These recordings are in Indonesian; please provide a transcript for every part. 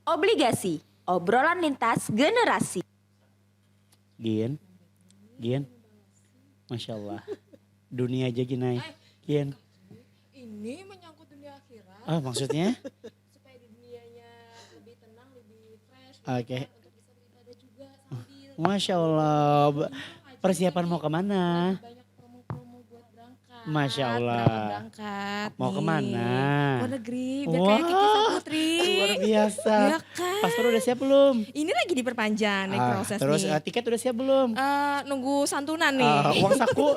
Obligasi, obrolan lintas generasi. Gien, Gien, Masya Allah. Dunia aja gini, Gien. Ini menyangkut dunia akhirat. Oh maksudnya? Supaya di dunianya lebih tenang, lebih fresh. Oke. Untuk bisa beribadah juga sambil. Masya Allah. Persiapan mau kemana? Banyak promo-promo buat berangkat. Masya Allah. Berangkat Mau nih. kemana? Luar negeri, biar kayak Kiki Saputri. Luar biasa. Ya kan? Paspor udah siap belum? Ini lagi diperpanjang nih proses terus nih. tiket udah siap belum? Nunggu santunan nih.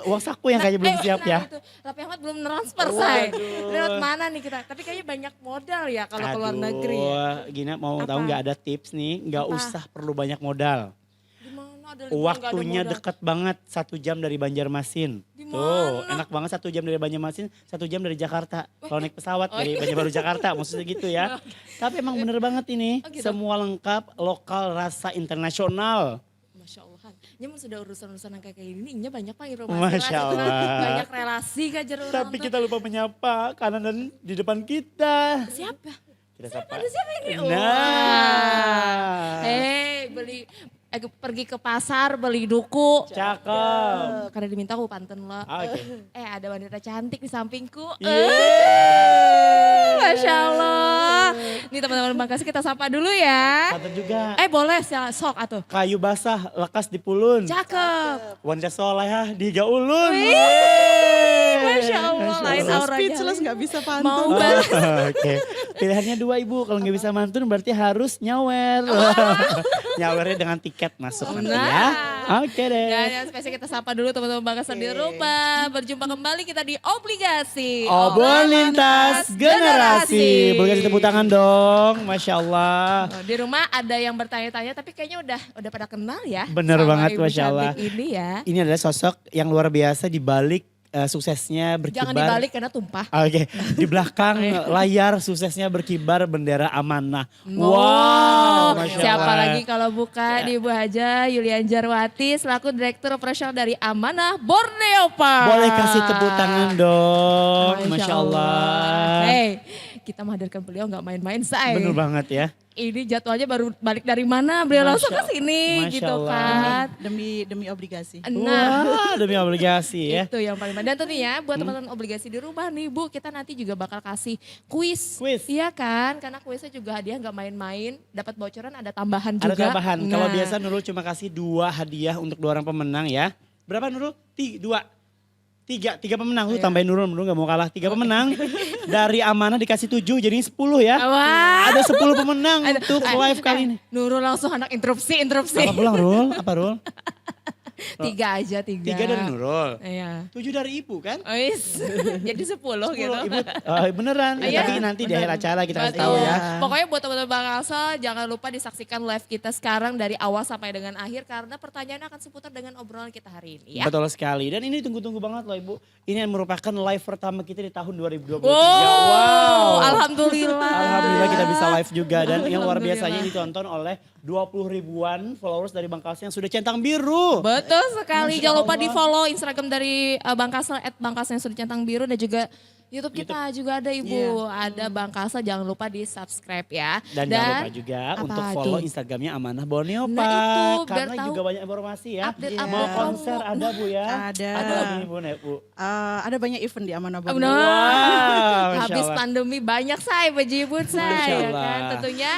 Uang saku yang kayaknya belum siap ya. Itu. Raffi Ahmad belum transfer Waduh. say. Lewat mana nih kita? Tapi kayaknya banyak modal ya kalau ke luar negeri ya. Gina mau Apa? tahu nggak ada tips nih? Nggak Apa? usah perlu banyak modal. Gimana ada liburan nggak ada Waktunya modal? dekat banget, 1 jam dari Banjarmasin. Di Tuh, mana? enak banget 1 jam dari Banjarmasin, 1 jam dari Jakarta. Kalau naik pesawat dari Banjarbaru Jakarta, maksudnya gitu ya. Tapi emang bener banget ini, Oh, gitu? semua lengkap, lokal, rasa internasional. Masya Allah. Nyamun sudah urusan-urusan yang kayak gini, Inya banyak pak informasi. Masya Allah. Banyak relasi kak jeruk. Tapi kita lupa menyapa kanan dan di depan kita. Siapa? Kita sapa. Ada siapa ini? Nah. Pergi ke pasar beli duku. Cakep. Karena diminta aku pantun lo. Oke. Ada wanita cantik di sampingku. Yeay. Masya Allah. Nih teman-teman Bangkasi kita sapa dulu ya. Kata juga. Boleh sok atuh. Kayu basah lekas dipulun. Cakep. Wanita solehah di gaulun. Masya Allah, lain auranya. Speechless gak bisa pantun. Mau banget. Oke, pilihannya 2 ibu. Kalau nggak bisa mantun berarti harus nyawer. Nyawernya dengan tiket masuk nanti ya. Oke deh. Dan yang spesial kita sapa dulu teman-teman Bangkasi di rumah. Berjumpa kembali kita di Obligasi. Obrolan lintas generasi. Boleh kasih tepuk tangan dong. Masya Allah. Di rumah ada yang bertanya-tanya tapi kayaknya udah pada kenal ya. Bener sama banget, Ibu Masya Allah. cantik ini ya. Ini adalah sosok yang luar biasa di balik suksesnya berkibar. Jangan dibalik karena tumpah. Oke, di belakang layar suksesnya berkibar bendera amanah. Oh, Wow, Masya siapa Allah. lagi kalau bukan Ibu Haja Yulian Jarwati selaku Direktur Operasional dari Amanah Borneo Park. Boleh kasih tepuk tangan dong, Masya Allah. Hey, kita menghadirkan beliau nggak main-main say. Bener banget ya. Ini jadwalnya baru balik dari mana, beliau langsung ke sini Masya gitu Allah. kan. Demi obligasi. Nah, Wah, demi obligasi ya. itu yang paling dan tentunya buat teman-teman obligasi di rumah nih Bu, kita nanti juga bakal kasih kuis. Kuis. Iya kan? Karena kuisnya juga hadiah nggak main-main, dapat bocoran ada tambahan Ada juga. tambahan. Kalau Nah, biasa Nurul cuma kasih 2 hadiah untuk 2 orang pemenang ya. Berapa Nurul? 3 pemenang. Lu tambahin Nurul gak mau kalah. 3 pemenang. Dari Amanah dikasih 7 jadi 10 ya. wah. Ada 10 pemenang untuk live kali ini. Nurul langsung anak interupsi. Apa pulang Rul? Apa Rul? 3 aja, 3. 3 dari Nurul. Iya. 7 dari Ibu kan? Ois. Jadi 10 gitu. Ibu, beneran. Iya, Tapi nanti di akhir acara kita kasih Betul. tahu ya. Pokoknya buat teman-teman Bang Alsa jangan lupa disaksikan live kita sekarang dari awal sampai dengan akhir karena pertanyaan akan seputar dengan obrolan kita hari ini ya. Betul sekali. Dan ini tunggu-tunggu banget loh Ibu. Ini merupakan live pertama kita di tahun 2023. Wow, alhamdulillah. Alhamdulillah kita bisa live juga. Dan yang luar Alhamdulillah. biasanya ditonton oleh 20 ribuan followers dari Bangkasnya yang sudah centang biru. Betul sekali. Masya Jangan lupa Allah. di follow Instagram dari Bang Kasel @bangkasel yang sudah centang biru dan juga YouTube kita juga ada Ibu. Ada Bang Kasel, jangan lupa di subscribe ya. Dan jangan lupa juga apa untuk follow tuh? Instagramnya Amanah Borneo Nah, Park. itu, biar Karena tahu juga banyak informasi ya. update Iya. Mau promo. konser ada Bu ya? Ada. Ada lagi nih Bu, Bu. Ada banyak event di Amanah Borneo. Nah, Masya habis Allah. pandemi banyak say bejibut say Masya ya Allah. kan. Tentunya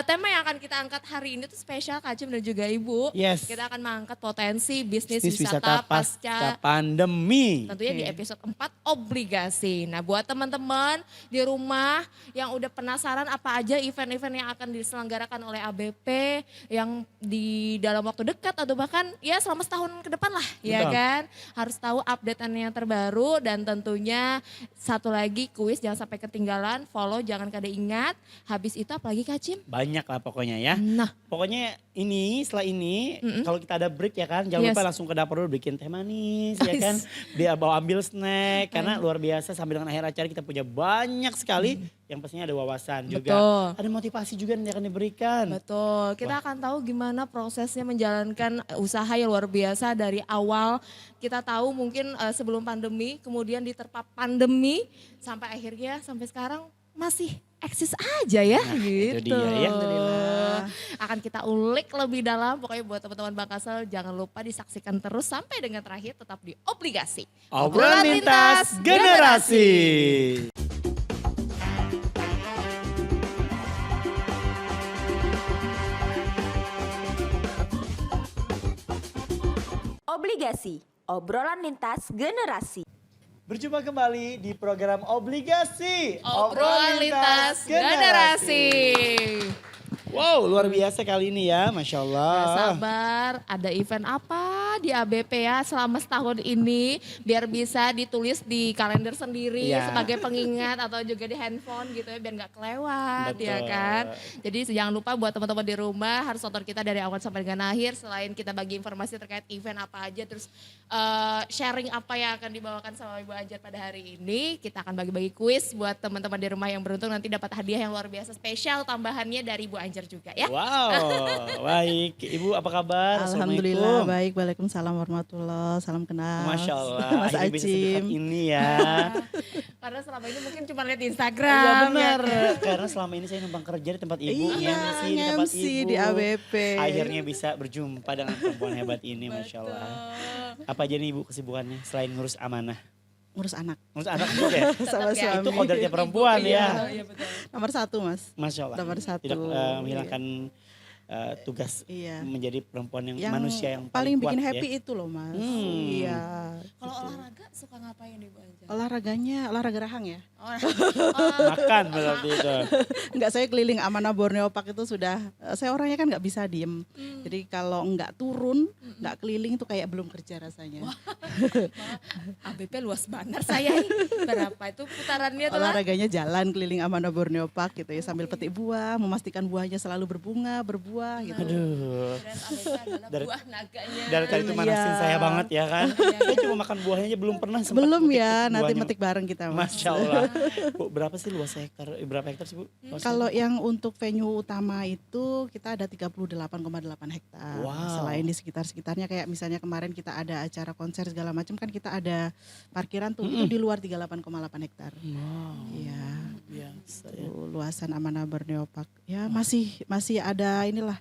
tema yang akan kita angkat hari ini tuh spesial Kak Cim dan juga Ibu. Yes. Kita akan mengangkat potensi bisnis Bisnis wisata pasca pasca pandemi. tentunya di episode 4 obligasi. Nah buat teman-teman di rumah yang udah penasaran apa aja event-event yang akan diselenggarakan oleh ABP yang di dalam waktu dekat atau bahkan ya selama setahun ke depan lah ya Betul. kan. Harus tahu updatean yang terbaru dan tentunya satu lagi kuis jangan sampai ketinggalan, follow jangan kada ingat. Habis itu apalagi Kak Cim? Banyak lah pokoknya ya. Nah Pokoknya ini setelah ini kalau kita ada break ya kan jangan Yes. lupa langsung ke dapur dulu bikin teh manis ya kan. Dia bawa ambil snack karena luar biasa sampai sampai dengan akhir acara kita punya banyak sekali yang pastinya ada wawasan juga. Betul. Ada motivasi juga yang akan diberikan. Betul, kita akan tahu gimana prosesnya menjalankan usaha yang luar biasa dari awal. Kita tahu mungkin sebelum pandemi, kemudian diterpa pandemi, sampai akhirnya sampai sekarang masih eksis aja ya gitu. itu dia ya. Alhamdulillah. Akan kita ulik lebih dalam, pokoknya buat teman-teman Bakasel jangan lupa disaksikan terus sampai dengan terakhir tetap di Obligasi. Obrolan lintas generasi. Obligasi, obrolan lintas generasi. Berjumpa kembali di program Obligasi. Obrolan lintas generasi. Wow, luar biasa kali ini ya, Masya Allah. Gak sabar, ada event apa di ABP ya selama setahun ini biar bisa ditulis di kalender sendiri Iya. sebagai pengingat atau juga di handphone gitu ya biar gak kelewat ya Betul. kan. Jadi jangan lupa buat teman-teman di rumah harus nonton kita dari awal sampai dengan akhir selain kita bagi informasi terkait event apa aja terus sharing apa yang akan dibawakan sama Ibu Anjar pada hari ini. Kita akan bagi-bagi kuis buat teman-teman di rumah yang beruntung nanti dapat hadiah yang luar biasa spesial tambahannya dari Ibu Anjar juga ya. Wow, baik. Ibu apa kabar? Alhamdulillah Assalamualaikum. baik. Waalaikumsalam warahmatullahi. Salam kenal. Masya Allah, Mas akhirnya bisa sedekat Acim. ini ya. Karena selama ini mungkin cuma lihat di Iya Instagram. benar, ya kan? karena selama ini saya numpang kerja di tempat ibu, Iya, MC di tempat MC ibu. di ABP. Akhirnya bisa berjumpa dengan perempuan hebat ini, Masya Allah. Apa aja nih ibu kesibukannya selain ngurus amanah? Ngurus anak. Ngurus anak juga ya? Sama ya, Itu suami. kodratnya perempuan ya. Iya betul. Nomor 1 Mas. Masya Allah. Nomor 1. Tidak menghilangkan tugas Iya. menjadi perempuan yang, Yang manusia yang paling kuat bikin ya. happy itu loh Mas. Hmm. Iya. Kalau gitu. olahraga suka ngapain nih Bu Anjar? Olahraganya olahraga rahang ya. Makan berarti itu. Enggak, saya keliling Amanah Borneo Park itu sudah, saya orangnya kan nggak bisa diem. Jadi kalau nggak turun, nggak keliling itu kayak belum kerja rasanya. ABP luas banget saya nih. Berapa itu putarannya tuh? Olahraganya jalan keliling Amanah Borneo Park gitu ya, sambil petik buah, memastikan buahnya selalu berbunga, berbuah gitu. Aduh. Dan ABP adalah Dari- buah naganya. Dari tadi itu Iya. manasin saya banget ya kan. Saya cuma makan buahnya aja belum pernah sempat Belum petik ya, nanti buahnya. metik bareng kita Mas. Masya Allah. Bu, berapa sih luas hektar? Berapa hektar sih Bu? Luas Kalau yang untuk venue utama itu kita ada 38,8 hektar. Wow. Selain di sekitar-sekitarnya kayak misalnya kemarin kita ada acara konser segala macam kan kita ada parkiran tuh itu di luar 38,8 hektar. Wow. Iya. Biasa ya. Tuh, luasan Amanah Borneo Park. Ya masih ada inilah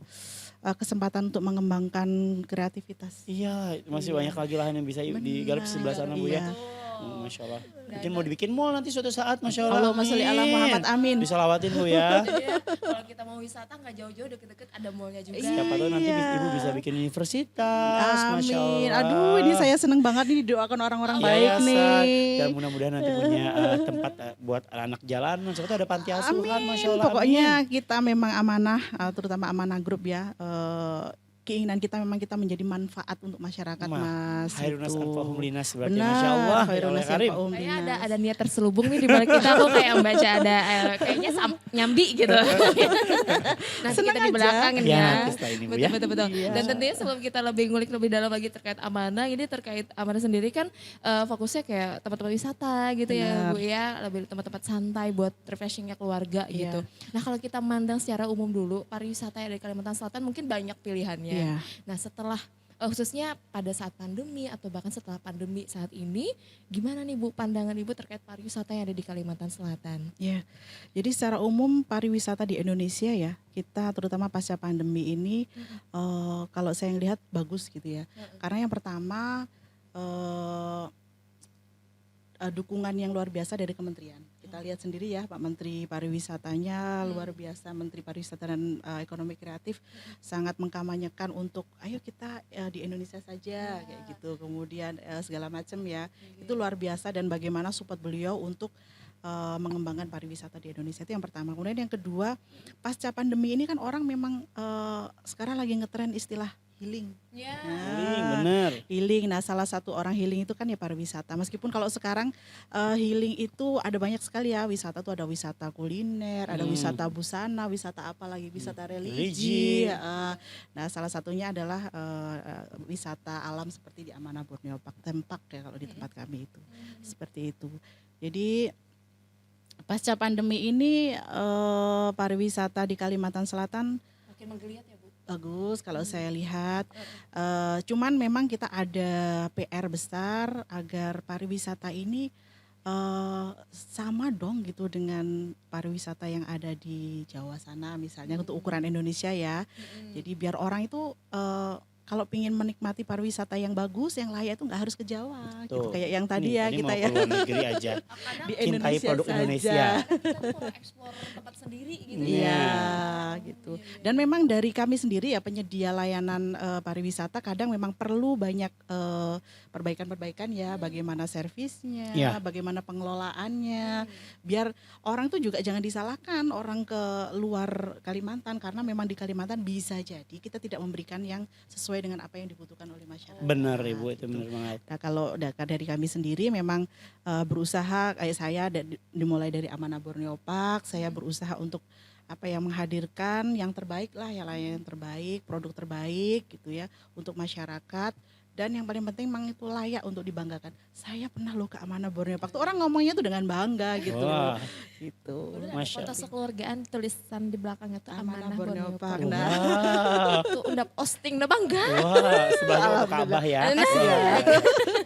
kesempatan untuk mengembangkan kreativitas. Iya, masih banyak lagi lahan yang bisa digarap di sebelah sana Bu ya. Iya. Masya Allah. Mungkin mau dibikin mall nanti suatu saat, Masya Allah. Allahumma sholli ala Muhammad, amin. Disalawatin Bu ya. Iya, kalau kita mau wisata nggak jauh-jauh deket-deket ada mallnya juga. Siapa tahu nanti Iya. Ibu bisa bikin universitas, Masya Allah. Amin. Aduh, ini saya seneng banget nih didoakan orang-orang baik Yayasan. nih. Dan mudah-mudahan nanti punya tempat buat anak jalanan. Siapa tahu ada panti asuhan, Masya Allah. Pokoknya amin. kita memang amanah, terutama amanah grup ya. Keinginan kita memang kita menjadi manfaat untuk masyarakat Mas. Khairunas gitu. anfa'uhum linas berarti Benar, Masya Allah. Ya khairunas Allah Karim. anfa'uhum Kayaknya linas. ada niat terselubung nih di balik kita. Aku kayak membaca ada kayaknya nyambi gitu. Nanti Senang kita di aja. belakang Ya, ya. nanti setelah ini Bu ya. Betul. Iya. Dan tentunya sebelum kita lebih ngulik lebih dalam lagi terkait amanah, ini terkait amanah sendiri kan fokusnya kayak tempat-tempat wisata gitu ya Benar. Bu ya, lebih tempat-tempat santai buat refreshingnya keluarga Iya. gitu. Nah kalau kita mandang secara umum dulu, pariwisata yang dari Kalimantan Selatan mungkin banyak pilihannya. Iya. Nah setelah khususnya pada saat pandemi atau bahkan setelah pandemi saat ini, gimana nih Bu pandangan Ibu terkait pariwisata yang ada di Kalimantan Selatan? Ya, jadi secara umum pariwisata di Indonesia ya, kita terutama pasca pandemi ini, kalau saya lihat bagus gitu ya. Karena yang pertama dukungan yang luar biasa dari kementerian. Kita lihat sendiri ya Pak Menteri Pariwisatanya luar biasa, Menteri Pariwisata dan Ekonomi Kreatif sangat mengkampanyekan untuk ayo kita di Indonesia saja kayak gitu. Kemudian segala macam ya. Itu luar biasa dan bagaimana support beliau untuk mengembangkan pariwisata di Indonesia itu yang pertama. Kemudian yang kedua, pasca pandemi ini kan orang memang sekarang lagi ngetren istilah healing. Ya. Healing, bener. Healing. Nah, salah satu orang healing itu kan ya pariwisata. Meskipun kalau sekarang healing itu ada banyak sekali ya. Wisata tuh ada wisata kuliner, ada wisata busana, wisata apa lagi, wisata religi. Nah, salah satunya adalah wisata alam seperti di Amanah Borneo Park, Tempak ya kalau di tempat kami itu. Seperti itu. Jadi pasca pandemi ini pariwisata di Kalimantan Selatan Makin menggeliat ya Bu. bagus kalau saya lihat. Cuman memang kita ada PR besar agar pariwisata ini sama dong gitu dengan pariwisata yang ada di Jawa sana misalnya untuk ukuran Indonesia ya. Jadi biar orang itu kalau ingin menikmati pariwisata yang bagus, yang layak itu nggak harus ke Jawa gitu. Tuh. Kayak yang tadi Nih, ya ini kita mau ya. keluar negeri aja. Kadang Di Cintai Indonesia produk saja. Indonesia. kita mau eksplor tempat sendiri gitu ya. Iya gitu. Dan memang dari kami sendiri ya penyedia layanan pariwisata kadang memang perlu banyak perbaikan-perbaikan ya, bagaimana servisnya, Iya. bagaimana pengelolaannya, biar orang tuh juga jangan disalahkan orang ke luar Kalimantan karena memang di Kalimantan bisa jadi kita tidak memberikan yang sesuai dengan apa yang dibutuhkan oleh masyarakat. Bener Ibu, itu Gitu. bener banget. Nah, kalau dari kami sendiri memang berusaha kayak saya dimulai dari Amanah Borneo Park, saya berusaha untuk apa ya menghadirkan yang terbaik lah, yang terbaik, produk terbaik gitu ya untuk masyarakat. Dan yang paling penting memang itu layak untuk dibanggakan. Saya pernah loh ke Amanah Borneo Park. Tuh orang ngomongnya tuh dengan bangga gitu. Wah. Gitu. Udah ada Masya foto Allah. sekeluargaan tulisan di belakangnya tuh Amanah Amanah Borneo Borneo Park. Park. Nah, Wah. Tuh udah posting udah bangga. Wah, sebagai untuk Ka'bah ya. Nah. Wah.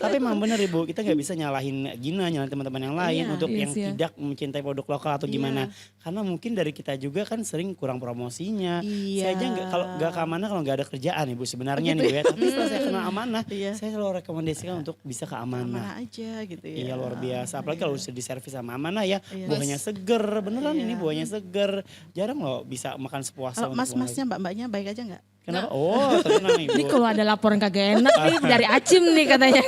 Tapi memang benar Ibu, kita nggak bisa nyalahin Gina, nyalahin teman-teman yang lain Iya. untuk Yes, yang ya. tidak mencintai produk lokal atau Iya. gimana. Karena mungkin dari kita juga kan sering kurang promosinya. Iya. Saya aja kalau nggak ke Amanah kalau nggak ada kerjaan Ibu sebenarnya nih Bu ya. Tapi setelah saya kenal Amanah, Iya. saya selalu rekomendasikan untuk bisa ke Amanah. Amanah aja gitu ya. Iya luar biasa, apalagi kalau sudah diservis sama Amanah ya, Iya. buahnya seger, beneran Iya. ini buahnya seger. Jarang loh bisa makan sepuasnya. Kalau mas-masnya, mbak-mbaknya baik aja nggak? Kenapa? Oh tenang Ibu. Ini kalau ada laporan kagak enak nih dari Acim nih katanya.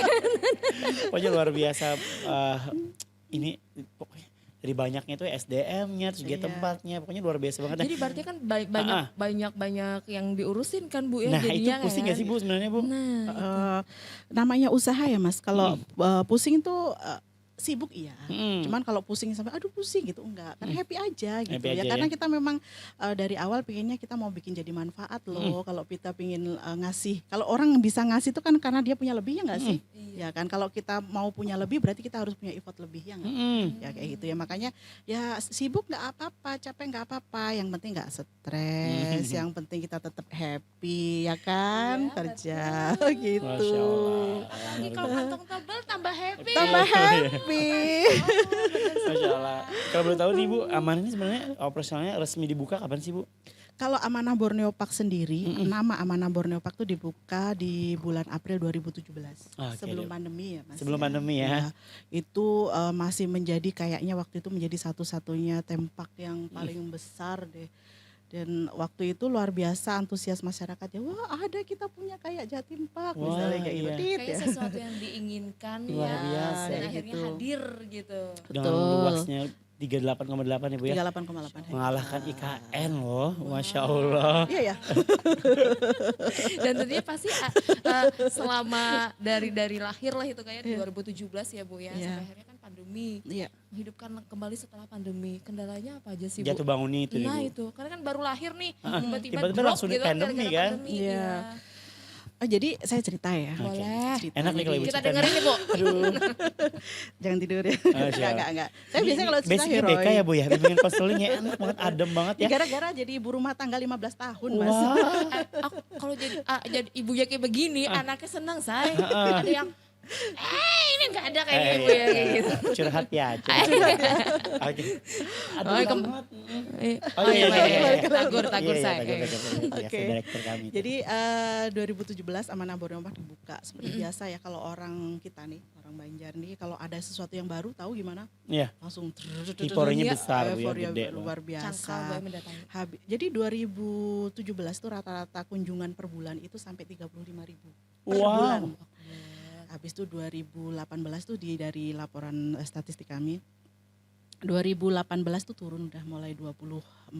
Pokoknya luar biasa. Ini pokoknya dari banyaknya tuh SDM-nya, terus juga Iya. tempatnya, pokoknya luar biasa banget. Jadi berarti kan banyak yang diurusin kan Bu ya Nah itu jadinya pusing kan? gak sih Bu sebenarnya Bu? Nah, Namanya usaha ya Mas. Kalau pusing tuh sibuk iya. Mm. Cuman kalau pusing sampai aduh pusing gitu enggak. Kan happy aja gitu Happy ya. aja Karena ya. kita memang dari awal pengennya kita mau bikin jadi manfaat loh. Kalau kita pengen ngasih. Kalau orang bisa ngasih itu kan karena dia punya lebih ya enggak sih? Ya kan kalau kita mau punya lebih berarti kita harus punya effort lebih ya enggak? Mm. Ya kayak gitu ya. Makanya ya sibuk nggak apa-apa, capek nggak apa-apa. Yang penting nggak stres. Yang penting kita tetap happy ya kan Iya, kerja Masya gitu. Allah. lagi kalau kantong tebel tambah happy. Tambah happy. Masya Allah. Kalau boleh tahu nih Bu, Amanah ini sebenarnya operasionalnya resmi dibuka kapan sih Bu? Kalau Amanah Borneo Park sendiri, nama Amanah Borneo Park itu dibuka di bulan April 2017. Oke, Sebelum Dek. pandemi ya Mas. Sebelum pandemi ya. Itu masih menjadi kayaknya waktu itu menjadi satu-satunya tempat yang paling besar deh. Dan waktu itu luar biasa antusias masyarakat ya. Wah ada kita punya kayak Jatim Park Wah, misalnya kayak gitu. iya. Dit, Kayak ya. sesuatu yang diinginkan Luar ya biasa. dan Kayak akhirnya gitu. hadir gitu. Dengan Betul. luasnya 38,8 ya Bu ya. 38,8 Mengalahkan IKN loh, Masya Allah. Iya ya. Dan tentunya pasti selama dari lahir lah itu kayak 2017 ya Bu ya. Iya. Sampai akhirnya kan pandemi. Iya. Menghidupkan kembali setelah pandemi. Kendalanya apa aja sih Bu? Jatuh bangunnya itu Nah nih Bu. itu, karena kan baru lahir nih, tiba-tiba tiba-tiba drop langsung gitu pandemi gara-gara kan? pandemi. Iya. Iya. Jadi saya cerita ya. Boleh. Cerita. Enak nih kalau Ibu Kita cerita dengerin nih Bu. Aduh. Jangan tidur ya. siap. Enggak. Saya biasanya kalau cerita Basicnya heroik. BK ya Bu ya, bimbingan konselingnya enak banget, adem banget Ya ya. gara-gara jadi ibu rumah tangga 15 tahun Mas. Wah, Aku kalau jadi ibunya kayak begini, anaknya senang say. Ah. Ada yang, ini nggak ada kayak Eh, ibu ya kayak gitu. curhat ya. Curhat. Oke. Adem Oh, banget. Oh iya, iya. tagur Iya, say. tagur. Oke. Direktur kami. Jadi 2017 Amanah Borneo Park dibuka seperti biasa ya kalau orang kita nih orang Banjar nih kalau ada sesuatu yang baru tahu gimana Iya. langsung Euforianya Iya, besar Bu ya, euforia gede. luar Cangkal biasa. gue mendatangi. Jadi 2017 tuh rata-rata kunjungan per bulan itu sampai 35.000 per Wow. bulan. Habis itu 2018 tuh dari laporan statistik kami 2018 tuh turun udah mulai 24.000.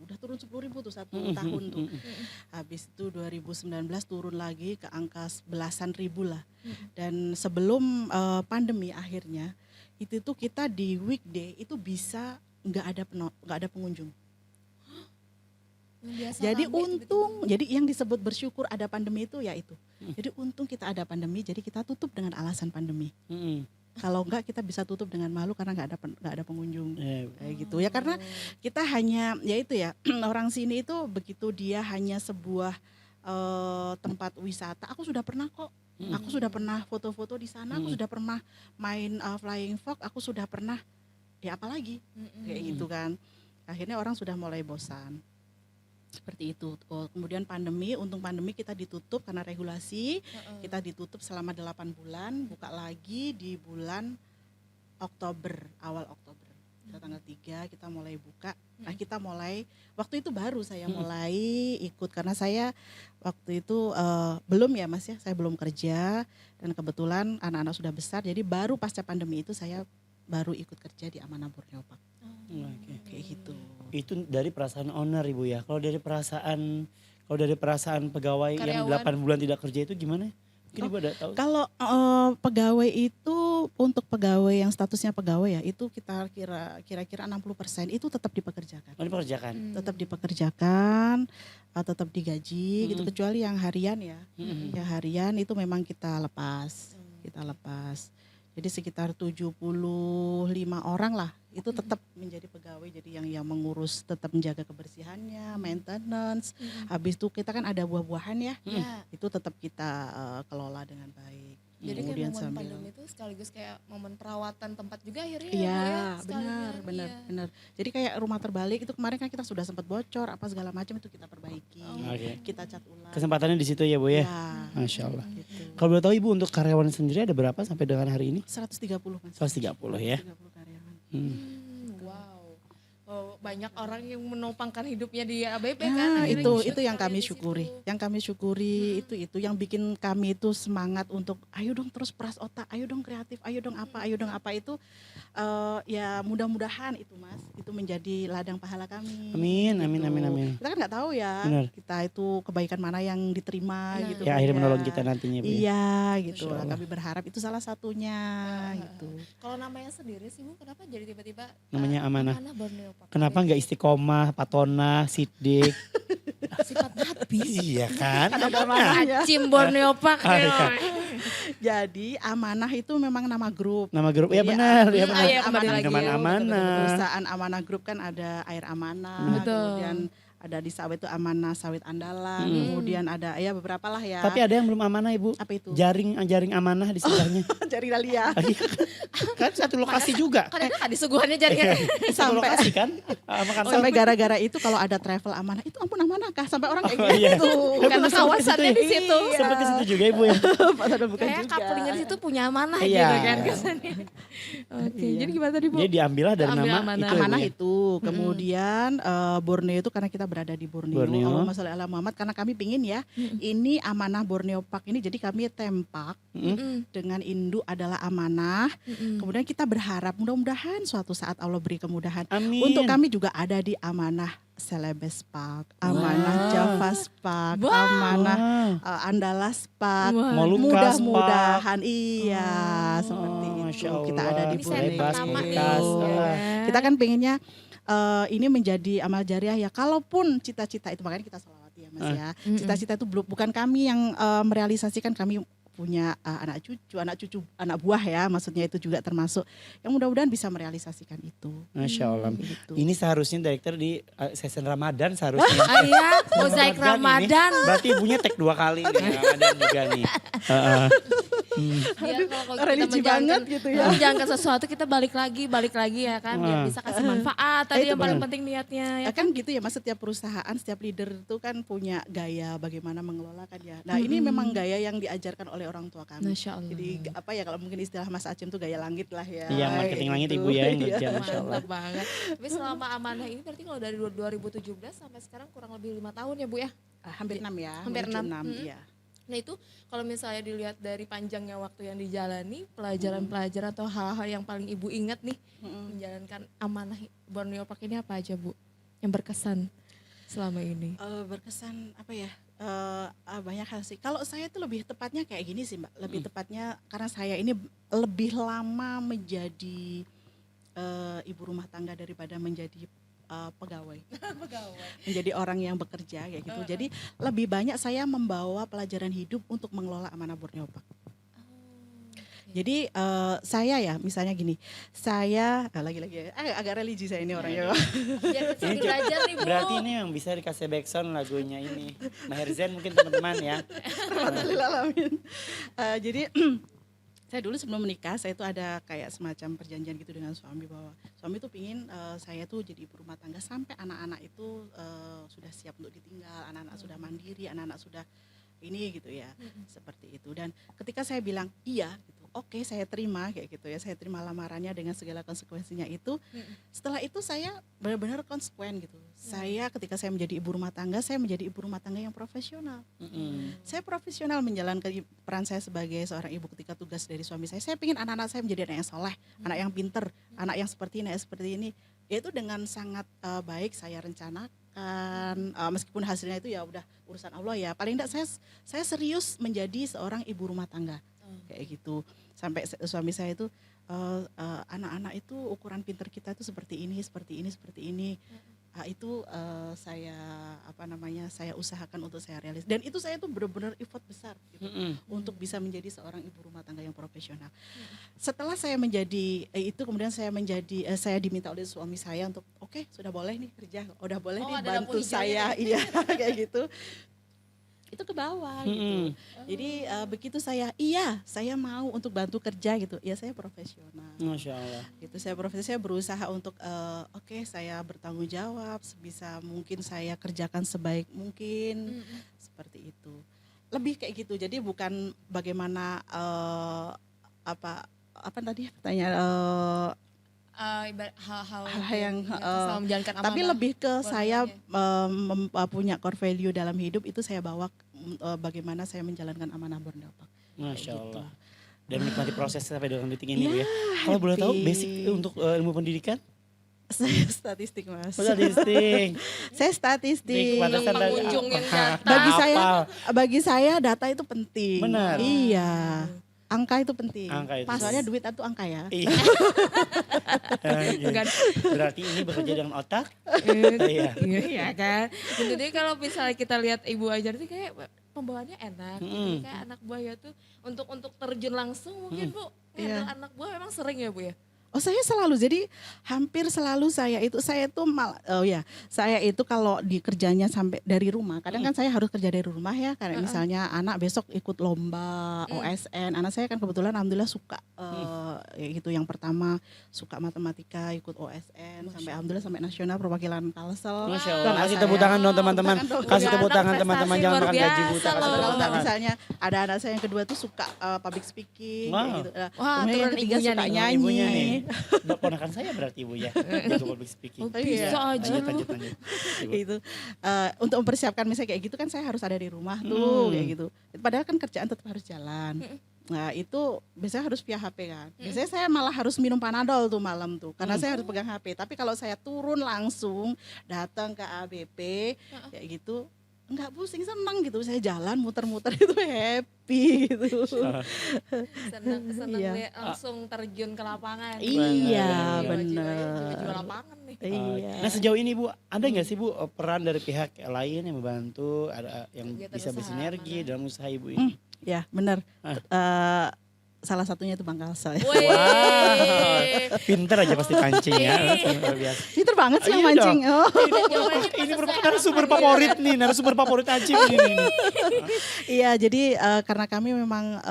Udah turun 10.000 tuh satu tahun tuh. Habis itu 2019 turun lagi ke angka belasan ribu lah. Dan sebelum pandemi akhirnya itu tuh kita di weekday itu bisa nggak ada pengunjung. Biasa Jadi rame untung, jadi yang disebut bersyukur ada pandemi itu ya itu. Jadi untung kita ada pandemi, jadi kita tutup dengan alasan pandemi. Kalau enggak kita bisa tutup dengan malu karena nggak ada pengunjung kayak gitu ya, karena kita hanya ya itu ya orang sini itu begitu dia hanya sebuah tempat wisata. Aku sudah pernah kok, aku sudah pernah foto-foto di sana, aku sudah pernah main flying fox, aku sudah pernah ya apalagi kayak gitu kan. Akhirnya orang sudah mulai bosan. Seperti itu. Kemudian pandemi, untung pandemi kita ditutup karena regulasi. Kita ditutup selama 8 bulan, buka lagi di bulan Oktober, awal Oktober. Kita tanggal 3 kita mulai buka. Nah, kita mulai waktu itu baru saya mulai ikut karena saya waktu itu belum ya Mas ya, saya belum kerja dan kebetulan anak-anak sudah besar. Jadi baru pasca pandemi itu saya baru ikut kerja di Amanah Borneo Park. Kayak gitu. Itu dari perasaan owner Ibu ya. Kalau dari perasaan pegawai yang 8 bulan tidak kerja itu gimana? Mungkin Ibu ada tahu. Kalau pegawai itu untuk pegawai yang statusnya pegawai ya itu kita kira-kira 60% itu tetap dipekerjakan. Dipekerjakan. Tetap dipekerjakan, tetap digaji gitu, kecuali yang harian ya. Yang harian itu memang kita lepas. Jadi sekitar 75 orang lah itu tetap menjadi pegawai, jadi yang mengurus tetap menjaga kebersihannya, maintenance. Habis itu kita kan ada buah-buahan ya, itu tetap kita kelola dengan baik. Jadi Kemudian kayak momen sambil pandemi itu sekaligus kayak momen perawatan tempat juga akhirnya iya, sekalian, benar. Jadi kayak rumah terbalik itu kemarin kan kita sudah sempat bocor apa segala macam itu kita perbaiki, kita cat ulang. Kesempatannya di situ ya Bu ya. Ya, Masya Allah. gitu. Kalau boleh tahu Ibu untuk karyawan sendiri ada berapa sampai dengan hari ini? 130 Mas. 130 ya. 130 karyawan. Wow. Oh, banyak orang yang menopangkan hidupnya di ABP Nah, kan. akhirnya itu ngikut yang kami di situ. syukuri. Yang kami syukuri itu yang bikin kami itu semangat untuk ayo dong terus peras otak, ayo dong kreatif, ayo dong apa itu ya mudah-mudahan itu Mas, itu menjadi ladang pahala kami. Amin. Kita kan nggak tahu ya, Benar. kita itu kebaikan mana yang diterima gitu. Ya kan akhirnya ya. menolong kita nantinya Bu ya. Iya gitu. Masya Allah. Kami berharap itu salah satunya gitu. Kalau namanya sendiri sih Bu, kenapa jadi tiba-tiba Namanya Amanah. Amanah Borneo Park? Kenapa nggak istiqomah, patona, sidik? Sifat Nabi. Iya kan? Acim Borneo Park. Jadi Amanah itu memang nama grup. Nama grup ya Jadi, benar, ya benar. Ayo kembali lagi. Minuman amanah. Perusahaan Amanah Group kan ada air amanah, Betul. kemudian ada di sawit itu Amanah Sawit Andalan, kemudian ada ya beberapa lah ya. Tapi ada yang belum amanah Ibu. Apa itu? Jaring amanah di sebelahnya. Jari Dahlia. Kan satu lokasi juga. Kadang-kadang di suguhannya jaringan. Satu lokasi kan? Sampai gara-gara itu kalau ada travel Amanah itu ampun Amanah kah sampai orang kayak Oh, iya. gitu. Karena kawasannya di situ. Sempat ke situ juga Ibu ya. Padahal bukan Kayak juga. couplingnya di situ punya amanah Iya. gitu kan kesannya. Oke, jadi gimana tadi Bu? Jadi diambillah dari Ambil nama amanah. itu. ya, Bu, Amanah ya? itu, kemudian Borneo itu karena kita berada di Borneo. Allahumma sholli ala Muhammad, karena kami pingin ya, ini Amanah Borneo Park ini jadi kami tempak dengan induk adalah amanah. Kemudian kita berharap mudah-mudahan suatu saat Allah beri kemudahan. Amin. Untuk kami juga ada di Amanah Celebes Park, Amanah Javas Park, Amanah Andalas Park. Molucas Mudah-mudahan iya seperti itu. Masya Allah. Kita ada di Ini saya Borneo. pertama nih. Molucas. Kita kan pengennya ini menjadi amal jariah ya. Kalaupun cita-cita itu makanya kita sholawati ya Mas ya. Cita-cita itu bukan kami yang merealisasikan, kami punya anak cucu, anak buah ya. Maksudnya itu juga termasuk yang mudah-mudahan bisa merealisasikan itu. Masya Allah. Gitu. Ini seharusnya direktur di season Ramadan seharusnya. Ah iya, mozaik Ini. Ramadan. Berarti ibunya tag 2 kali nih Ramadan juga nih. Biar kalau kita religi banget gitu ya. menjalankan sesuatu kita balik lagi ya kan. Biar bisa kasih manfaat. Tadi Itu yang paling benar. penting niatnya ya. Ya kan gitu ya Mas, setiap perusahaan, setiap leader itu kan punya gaya bagaimana mengelola kan ya. Nah ini memang gaya yang diajarkan oleh orang tua kami. Masya Allah. Jadi apa ya kalau mungkin istilah Mas Acim tuh gaya langit lah ya. Iya, marketing langit Gitu. ibu ya yang Iya. kerja Masya Allah. Mantap banget. Tapi selama amanah ini berarti kalau dari 2017 sampai sekarang kurang lebih 5 tahun ya Bu ya? Hampir 6 ya. Hampir menuju 6. 6 iya. Nah itu kalau misalnya dilihat dari panjangnya waktu yang dijalani, pelajaran-pelajaran atau hal-hal yang paling Ibu ingat nih menjalankan amanah Borneo Park ini apa aja Bu? Yang berkesan selama ini? Berkesan apa ya? Banyak hal sih. Kalau saya itu lebih tepatnya kayak gini sih Mbak. Lebih tepatnya karena saya ini lebih lama menjadi ibu rumah tangga daripada menjadi pegawai. Menjadi orang yang bekerja kayak gitu. Jadi lebih banyak saya membawa pelajaran hidup untuk mengelola amanah Borneo Park. Jadi saya ya misalnya gini, saya lagi-lagi agak religi saya ini orangnya. Biar kita belajar nih Bu. Berarti ini yang bisa dikasih backsound lagunya ini. Maher Zain mungkin teman-teman ya. Alhamdulillah. Jadi saya dulu sebelum menikah saya itu ada kayak semacam perjanjian gitu dengan suami bahwa suami tuh pingin saya tuh jadi ibu rumah tangga sampai anak-anak itu sudah siap untuk ditinggal, anak-anak sudah mandiri, anak-anak sudah ini gitu ya, seperti itu. Dan ketika saya bilang iya gitu, oke saya terima kayak gitu ya, saya terima lamarannya dengan segala konsekuensinya itu. Setelah itu saya benar-benar konsekuen gitu. Saya ketika saya menjadi ibu rumah tangga, saya menjadi ibu rumah tangga yang profesional. Saya profesional menjalankan peran saya sebagai seorang ibu ketika tugas dari suami saya. Saya ingin anak-anak saya menjadi anak yang soleh, anak yang pinter, anak yang seperti ini, anak seperti ini. Yaitu dengan sangat baik saya rencanakan, meskipun hasilnya itu ya udah urusan Allah ya. Paling enggak saya serius menjadi seorang ibu rumah tangga kayak gitu. Sampai suami saya itu anak-anak itu ukuran pinter kita itu seperti ini, seperti ini, seperti ini. Itu saya saya usahakan untuk saya realis, dan itu saya tuh benar-benar effort besar gitu, untuk bisa menjadi seorang ibu rumah tangga yang profesional. Setelah saya menjadi itu, kemudian saya menjadi saya diminta oleh suami saya untuk oke, sudah boleh nih kerja, udah boleh nih bantu saya, iya kayak gitu. Itu ke bawah gitu. Jadi begitu saya mau untuk bantu kerja gitu, ya saya profesional. Masya Allah. Gitu, saya berusaha untuk oke, saya bertanggung jawab sebisa mungkin, saya kerjakan sebaik mungkin, seperti itu. Lebih kayak gitu. Jadi bukan bagaimana apa tadi pertanyaan hal-hal yang selama menjalankan amanah. tapi lebih ke saya Borneo. punya core value dalam hidup itu saya bawa bagaimana saya menjalankan amanah Borneo Park. Masya Kayak gitu. Allah. Dan menikmati proses sampai dengan titik ini Bu ya. Kalau boleh tahu basic untuk ilmu pendidikan? Saya statistik Mas. Statistik. Saya statistik. Batasan dari- Pengunjung yang datang. Bagi saya data itu penting. Benar. Iya. Angka itu penting. Angka itu. Soalnya duit itu angka ya. Iya. Bukan. Berarti ini bekerja dengan otak. Iya. Iya kan. Jadi kalau misalnya kita lihat Ibu ajar sih kayak pembawaannya enak. Jadi kayak anak buah ya tuh untuk terjun langsung mungkin Bu. Iya. Anak buah memang sering ya Bu ya. Oh, saya selalu, jadi hampir selalu saya itu saya itu kalau di kerjanya sampai dari rumah, kadang kan saya harus kerja dari rumah ya, karena misalnya anak besok ikut lomba OSN, anak saya kan kebetulan alhamdulillah suka ya gitu, yang pertama suka matematika, ikut OSN sampai alhamdulillah sampai nasional perwakilan Kalsel. Masya Dan Allah. Kasih saya- tepuk tangan dong teman-teman. Kasih Udah tepuk anak tangan teman-teman, prestasi jangan luar makan gaji biasa buta. Kasih loh. tepuk Kalau enggak, tangan. misalnya ada anak saya yang kedua tuh suka public speaking kayak Wow. gitu. Wah, Kemudian yang turun ketiga ibunya suka nih. nyanyi. Ibunya nih. Ponakan saya berarti Ibu ya. Jago public speaking. Bisa aja Lanjut. lu. Ibu. Gitu. Untuk mempersiapkan misalnya kayak gitu kan saya harus ada di rumah tuh kayak gitu. Padahal kan kerjaan tetap harus jalan. Nah itu biasanya harus via HP kan. Biasanya saya malah harus minum Panadol tuh malam tuh karena saya harus pegang HP. Tapi kalau saya turun langsung datang ke ABP kayak gitu, enggak pusing, senang gitu. Saya jalan muter-muter itu happy gitu. Senang Iya. lihat langsung terjun ke lapangan. Iya, Jiwa-jiwanya benar. jiwa-jiwa lapangan nih. Iya. Nah sejauh ini Bu, ada nggak sih Bu peran dari pihak lain yang membantu, ada yang Kegiatan bisa usaha bersinergi mana? dalam usaha Ibu ini? Ya benar. Ah. Salah satunya itu Bang Kalsel. Wih. Pinter aja pasti pancing ya, luar biasa. Pinter banget sih yang Iya mancing. Oh. Ini merupakan narasumber favorit nih, narasumber favorit Acim ini. Iya, jadi karena kami memang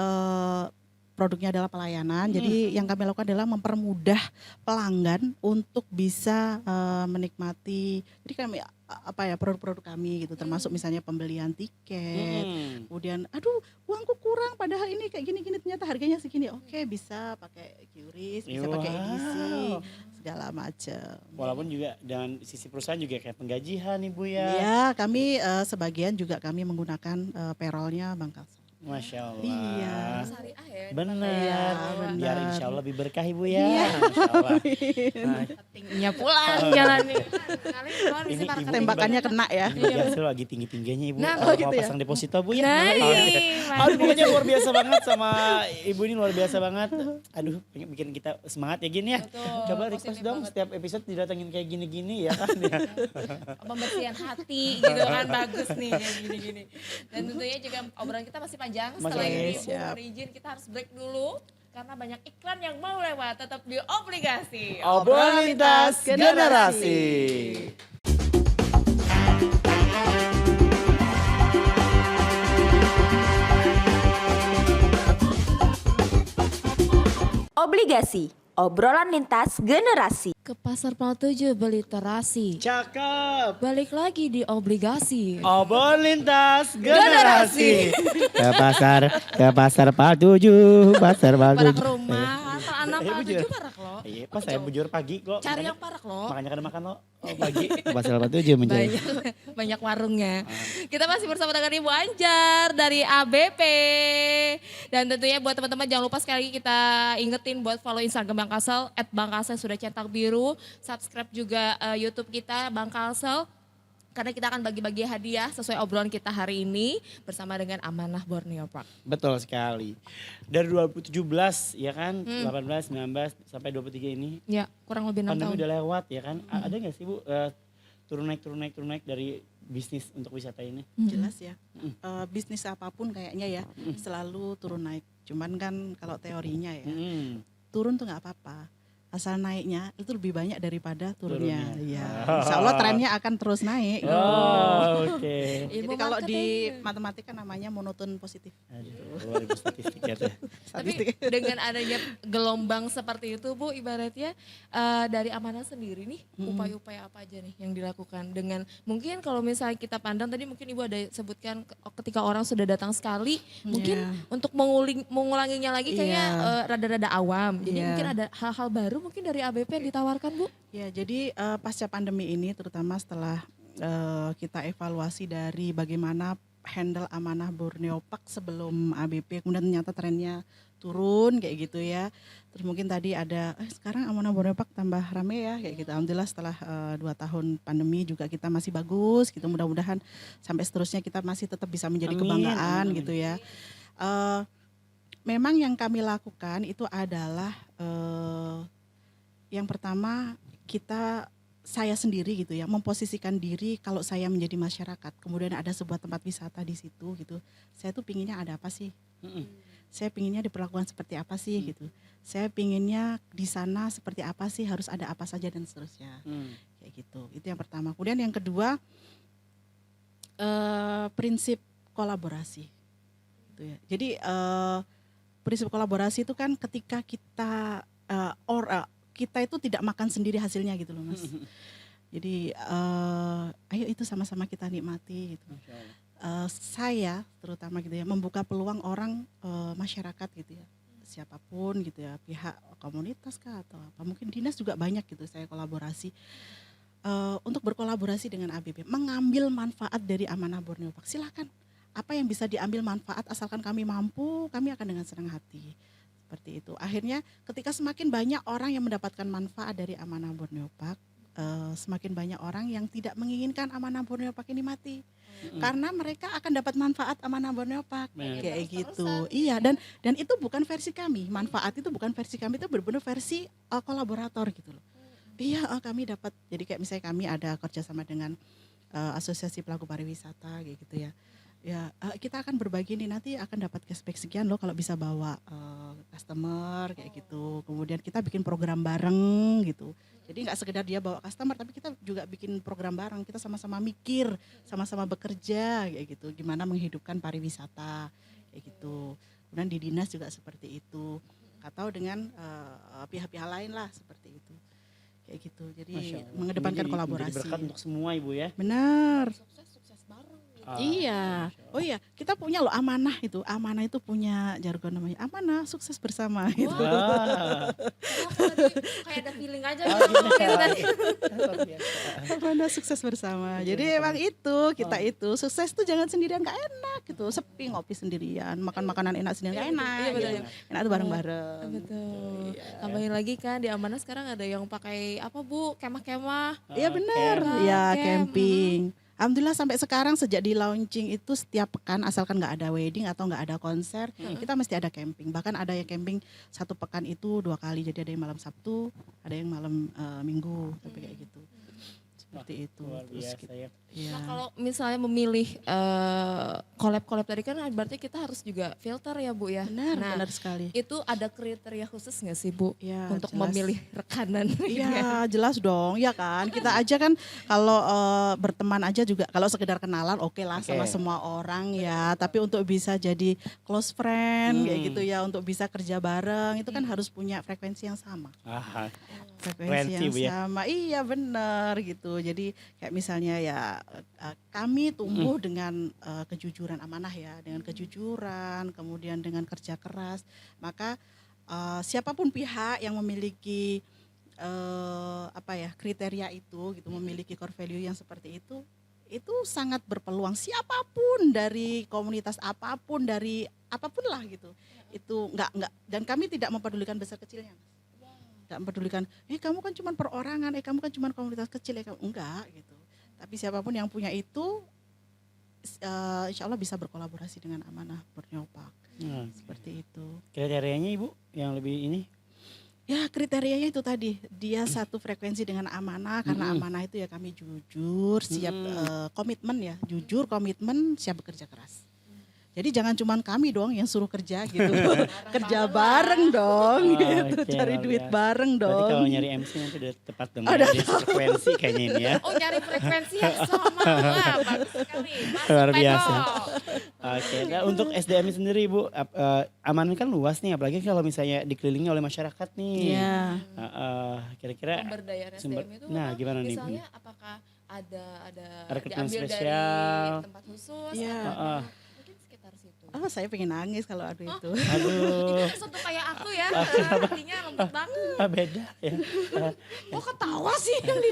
produknya adalah pelayanan, jadi yang kami lakukan adalah mempermudah pelanggan untuk bisa menikmati. Jadi kami produk-produk kami gitu, termasuk misalnya pembelian tiket. Kemudian, aduh, uangku kurang, padahal ini kayak gini-gini, ternyata harganya segini. Oke, bisa pakai QRIS, bisa pakai edisi, segala macam. Walaupun juga dengan sisi perusahaan juga kayak penggajian Ibu ya. Iya, kami sebagian juga kami menggunakan payrollnya Bang Kalsel. Masya Allah. Iya. Syariah ya. Benar. Iya, Biar benar. insya Allah lebih berkah Ibu ya. Iya. Masya Allah. Nah, Pentingnya pulang jalan nih. Kali keluar Ini isi para ibu- Tembakannya kena ya. ini biasa lo lagi tinggi-tingginya Ibu. Nah, Kalau gitu mau ya. pasang deposito Bu ya. Nah, Aduh, iya. pokoknya luar biasa banget sama Ibu ini luar biasa banget. Aduh, pengen bikin kita semangat ya gini ya. Betul, Coba positif request dong banget. setiap episode didatengin kayak gini-gini ya kan ya. Pembersihan hati gitu kan bagus nih kayak gini-gini. Dan tentunya juga obrolan kita masih panjang. Setelah Masih ini panjang. Ibu Siap. berizin kita harus break dulu. Karena banyak iklan yang mau lewat tetap di obligasi. Obrolan lintas generasi. Obligasi, obrolan lintas generasi. Ke Pasar Pal 7 beli terasi. Cakep. Balik lagi di obligasi. Obrolan lintas generasi. Ke pasar Pal 7, pasar Pal Parak 7. rumah, antar anak Iya, Pal bujur. 7 parak loh. Iya, pas saya bujur pagi kok. Cari Makanya- yang parak loh. Makanya kada makan lo pagi. Pasar Pal 7 menjadi. Banyak, banyak warungnya. Kita masih bersama dengan Ibu Anjar dari ABP. Dan tentunya buat teman-teman jangan lupa sekali lagi kita ingetin buat follow Instagram Bang Kalsel @bangkalsel sudah cetak biru. Subscribe juga YouTube kita Bang Kalsel. Karena kita akan bagi-bagi hadiah sesuai obrolan kita hari ini bersama dengan Amanah Borneo Park. Betul sekali. Dari 2017 ya kan, 18, 19 sampai 23 ini Ya, kurang lebih 6 pandemi tahun. udah lewat ya kan. Ada nggak sih Bu turun naik dari bisnis untuk wisata ini? Jelas ya. Bisnis apapun kayaknya ya selalu turun naik. Cuman kan kalau teorinya ya Mm-mm. turun tuh nggak apa-apa. Asal naiknya itu lebih banyak daripada turunnya. Turunnya. Ya, insya Allah trennya akan terus naik. Oh, oke. Ilmu Jadi kalau di marketing. matematika namanya monoton positif. Aduh, luar biasa statistik ya teh. Tapi dengan adanya gelombang seperti itu Bu, ibaratnya dari Amanah sendiri nih, upaya-upaya apa aja nih yang dilakukan dengan mungkin kalau misalnya kita pandang tadi mungkin Ibu ada sebutkan ketika orang sudah datang sekali, mungkin Iya. untuk mengulanginya lagi kayaknya rada-rada awam. Jadi Iya. mungkin ada hal-hal baru mungkin dari ABP yang ditawarkan Bu. Ya, jadi pasca pandemi ini terutama setelah kita evaluasi dari bagaimana handle Amanah Borneo Park sebelum ABP, kemudian ternyata trennya turun kayak gitu ya. Terus mungkin tadi ada, sekarang Amanah Borneo Park tambah rame ya kayak gitu. Alhamdulillah setelah 2 tahun pandemi juga kita masih bagus gitu. Mudah-mudahan sampai seterusnya kita masih tetap bisa menjadi Amin, kebanggaan amin. gitu ya. Memang yang kami lakukan itu adalah yang pertama saya sendiri gitu ya memposisikan diri kalau saya menjadi masyarakat, kemudian ada sebuah tempat wisata di situ gitu, saya tuh pinginnya ada apa sih? Mm-mm. Saya pinginnya diperlakukan seperti apa sih gitu? Saya pinginnya di sana seperti apa sih? Harus ada apa saja dan seterusnya kayak gitu. Itu yang pertama. Kemudian yang kedua prinsip kolaborasi. Gitu ya. Jadi prinsip kolaborasi itu kan ketika kita kita itu tidak makan sendiri hasilnya gitu loh Mas. Jadi ayo itu sama-sama kita nikmati gitu. Masya Allah. Saya terutama gitu ya membuka peluang orang masyarakat gitu ya, siapapun gitu ya, pihak komunitas kah atau apa, mungkin dinas juga banyak gitu saya kolaborasi untuk berkolaborasi dengan ABP, mengambil manfaat dari Amanah Borneo Park. Silakan, apa yang bisa diambil manfaat asalkan kami mampu, kami akan dengan senang hati. Seperti itu. Akhirnya ketika semakin banyak orang yang mendapatkan manfaat dari Amanah Borneo Park, semakin banyak orang yang tidak menginginkan Amanah Borneo Park ini mati. Karena mereka akan dapat manfaat Amanah Borneo Park. Benar. Kayak gitu. Terus-terusan. Iya, dan itu bukan versi kami. Manfaat itu bukan versi kami, itu benar-benar versi kolaborator gitu loh. Iya, kami dapat. Jadi kayak misalnya kami ada kerjasama dengan asosiasi pelaku pariwisata kayak gitu ya. Ya, kita akan berbagi nih, nanti akan dapat cashback sekian loh kalau bisa bawa customer kayak gitu. Kemudian kita bikin program bareng gitu. Jadi nggak sekedar dia bawa customer, tapi kita juga bikin program bareng. Kita sama-sama mikir, sama-sama bekerja kayak gitu. Gimana menghidupkan pariwisata kayak gitu. Kemudian di dinas juga seperti itu. Atau dengan pihak-pihak lain lah seperti itu. Kayak gitu. Jadi Masya Allah. mengedepankan Menjadi kolaborasi. berkat untuk semua Ibu ya. Benar. Sukses bareng. Iya. Oh iya, kita punya loh amanah itu. Amanah itu punya jargon namanya amanah sukses bersama gitu. Wah. Aku tadi kayak ada feeling aja Oh, gitu. gitu. Gitu tadi. Luar biasa. Amanah sukses bersama. Jadi emang itu kita itu sukses tuh jangan sendirian gak enak gitu. Sepi ngopi sendirian, makan makanan enak sendirian gak enak. Iya, betul. gitu. Enak tuh bareng-bareng. Betul. Tambahin lagi kan di Amanah sekarang ada yang pakai apa Bu? Kemah-kemah. Iya benar. Camp. Ya Camp. camping. Alhamdulillah sampai sekarang sejak di launching itu setiap pekan asalkan nggak ada wedding atau nggak ada konser kita mesti ada camping. Bahkan ada yang camping satu pekan itu 2 kali. Jadi ada yang malam Sabtu, ada yang malam Minggu, tapi kayak gitu. Seperti itu. Luar Terus biasa ya. ya. Nah kalau misalnya memilih collab-collab tadi kan berarti kita harus juga filter ya Bu ya. Benar, Nah, benar sekali. itu ada kriteria khusus nggak sih Bu Ya, untuk jelas. memilih rekanan? Iya jelas dong, ya kan. Kita aja kan kalau berteman aja juga, kalau sekedar kenalan oke lah sama Oke. semua orang ya. Tapi untuk bisa jadi close friend kayak gitu ya, untuk bisa kerja bareng itu kan harus punya frekuensi yang sama. Ah, Frekuensi Frekuensi, yang Bu, ya. sama, iya benar gitu. Jadi kayak misalnya ya kami tumbuh dengan kejujuran amanah ya, dengan kejujuran, kemudian dengan kerja keras. Maka siapapun pihak yang memiliki kriteria itu gitu, memiliki core value yang seperti itu sangat berpeluang. Siapapun dari komunitas apapun, dari apapun lah gitu. Itu enggak, dan kami tidak mempedulikan besar kecilnya. Enggak mempedulikan, kamu kan cuma perorangan, kamu kan cuma komunitas kecil, kamu enggak gitu. Tapi siapapun yang punya itu, insya Allah bisa berkolaborasi dengan Amanah Borneo Park. Seperti itu. kriterianya Ibu yang lebih ini? Ya kriterianya itu tadi, dia satu frekuensi dengan Amanah, karena Amanah itu ya kami jujur, siap komitmen ya, jujur, komitmen, siap bekerja keras. Jadi jangan cuma kami dong yang suruh kerja gitu, kerja bareng dong, gitu, oke, cari luar duit biasa. bareng Berarti dong. kalau nyari MC nanti udah tepat dong ya, di frekuensi kayaknya ini ya. Oh nyari frekuensi yang sama. Wah bagus sekali. Masuk, Luar Peko. biasa. Oke, nah untuk SDM sendiri Ibu, Amanah kan luas nih, apalagi kalau misalnya dikelilingi oleh masyarakat nih. Iya. Kira-kira Pemberdayaan sumber- SDM itu nah, apa? gimana nih, Bu? Misalnya apakah ada Rekrutmen diambil spesial. dari tempat khusus? Iya. atau mungkin sekitar situ. Oh saya pengen nangis kalau ada itu. aduh, Untuk kayak aku ya, hatinya lembut banget. beda ya. Kok ketawa sih yang di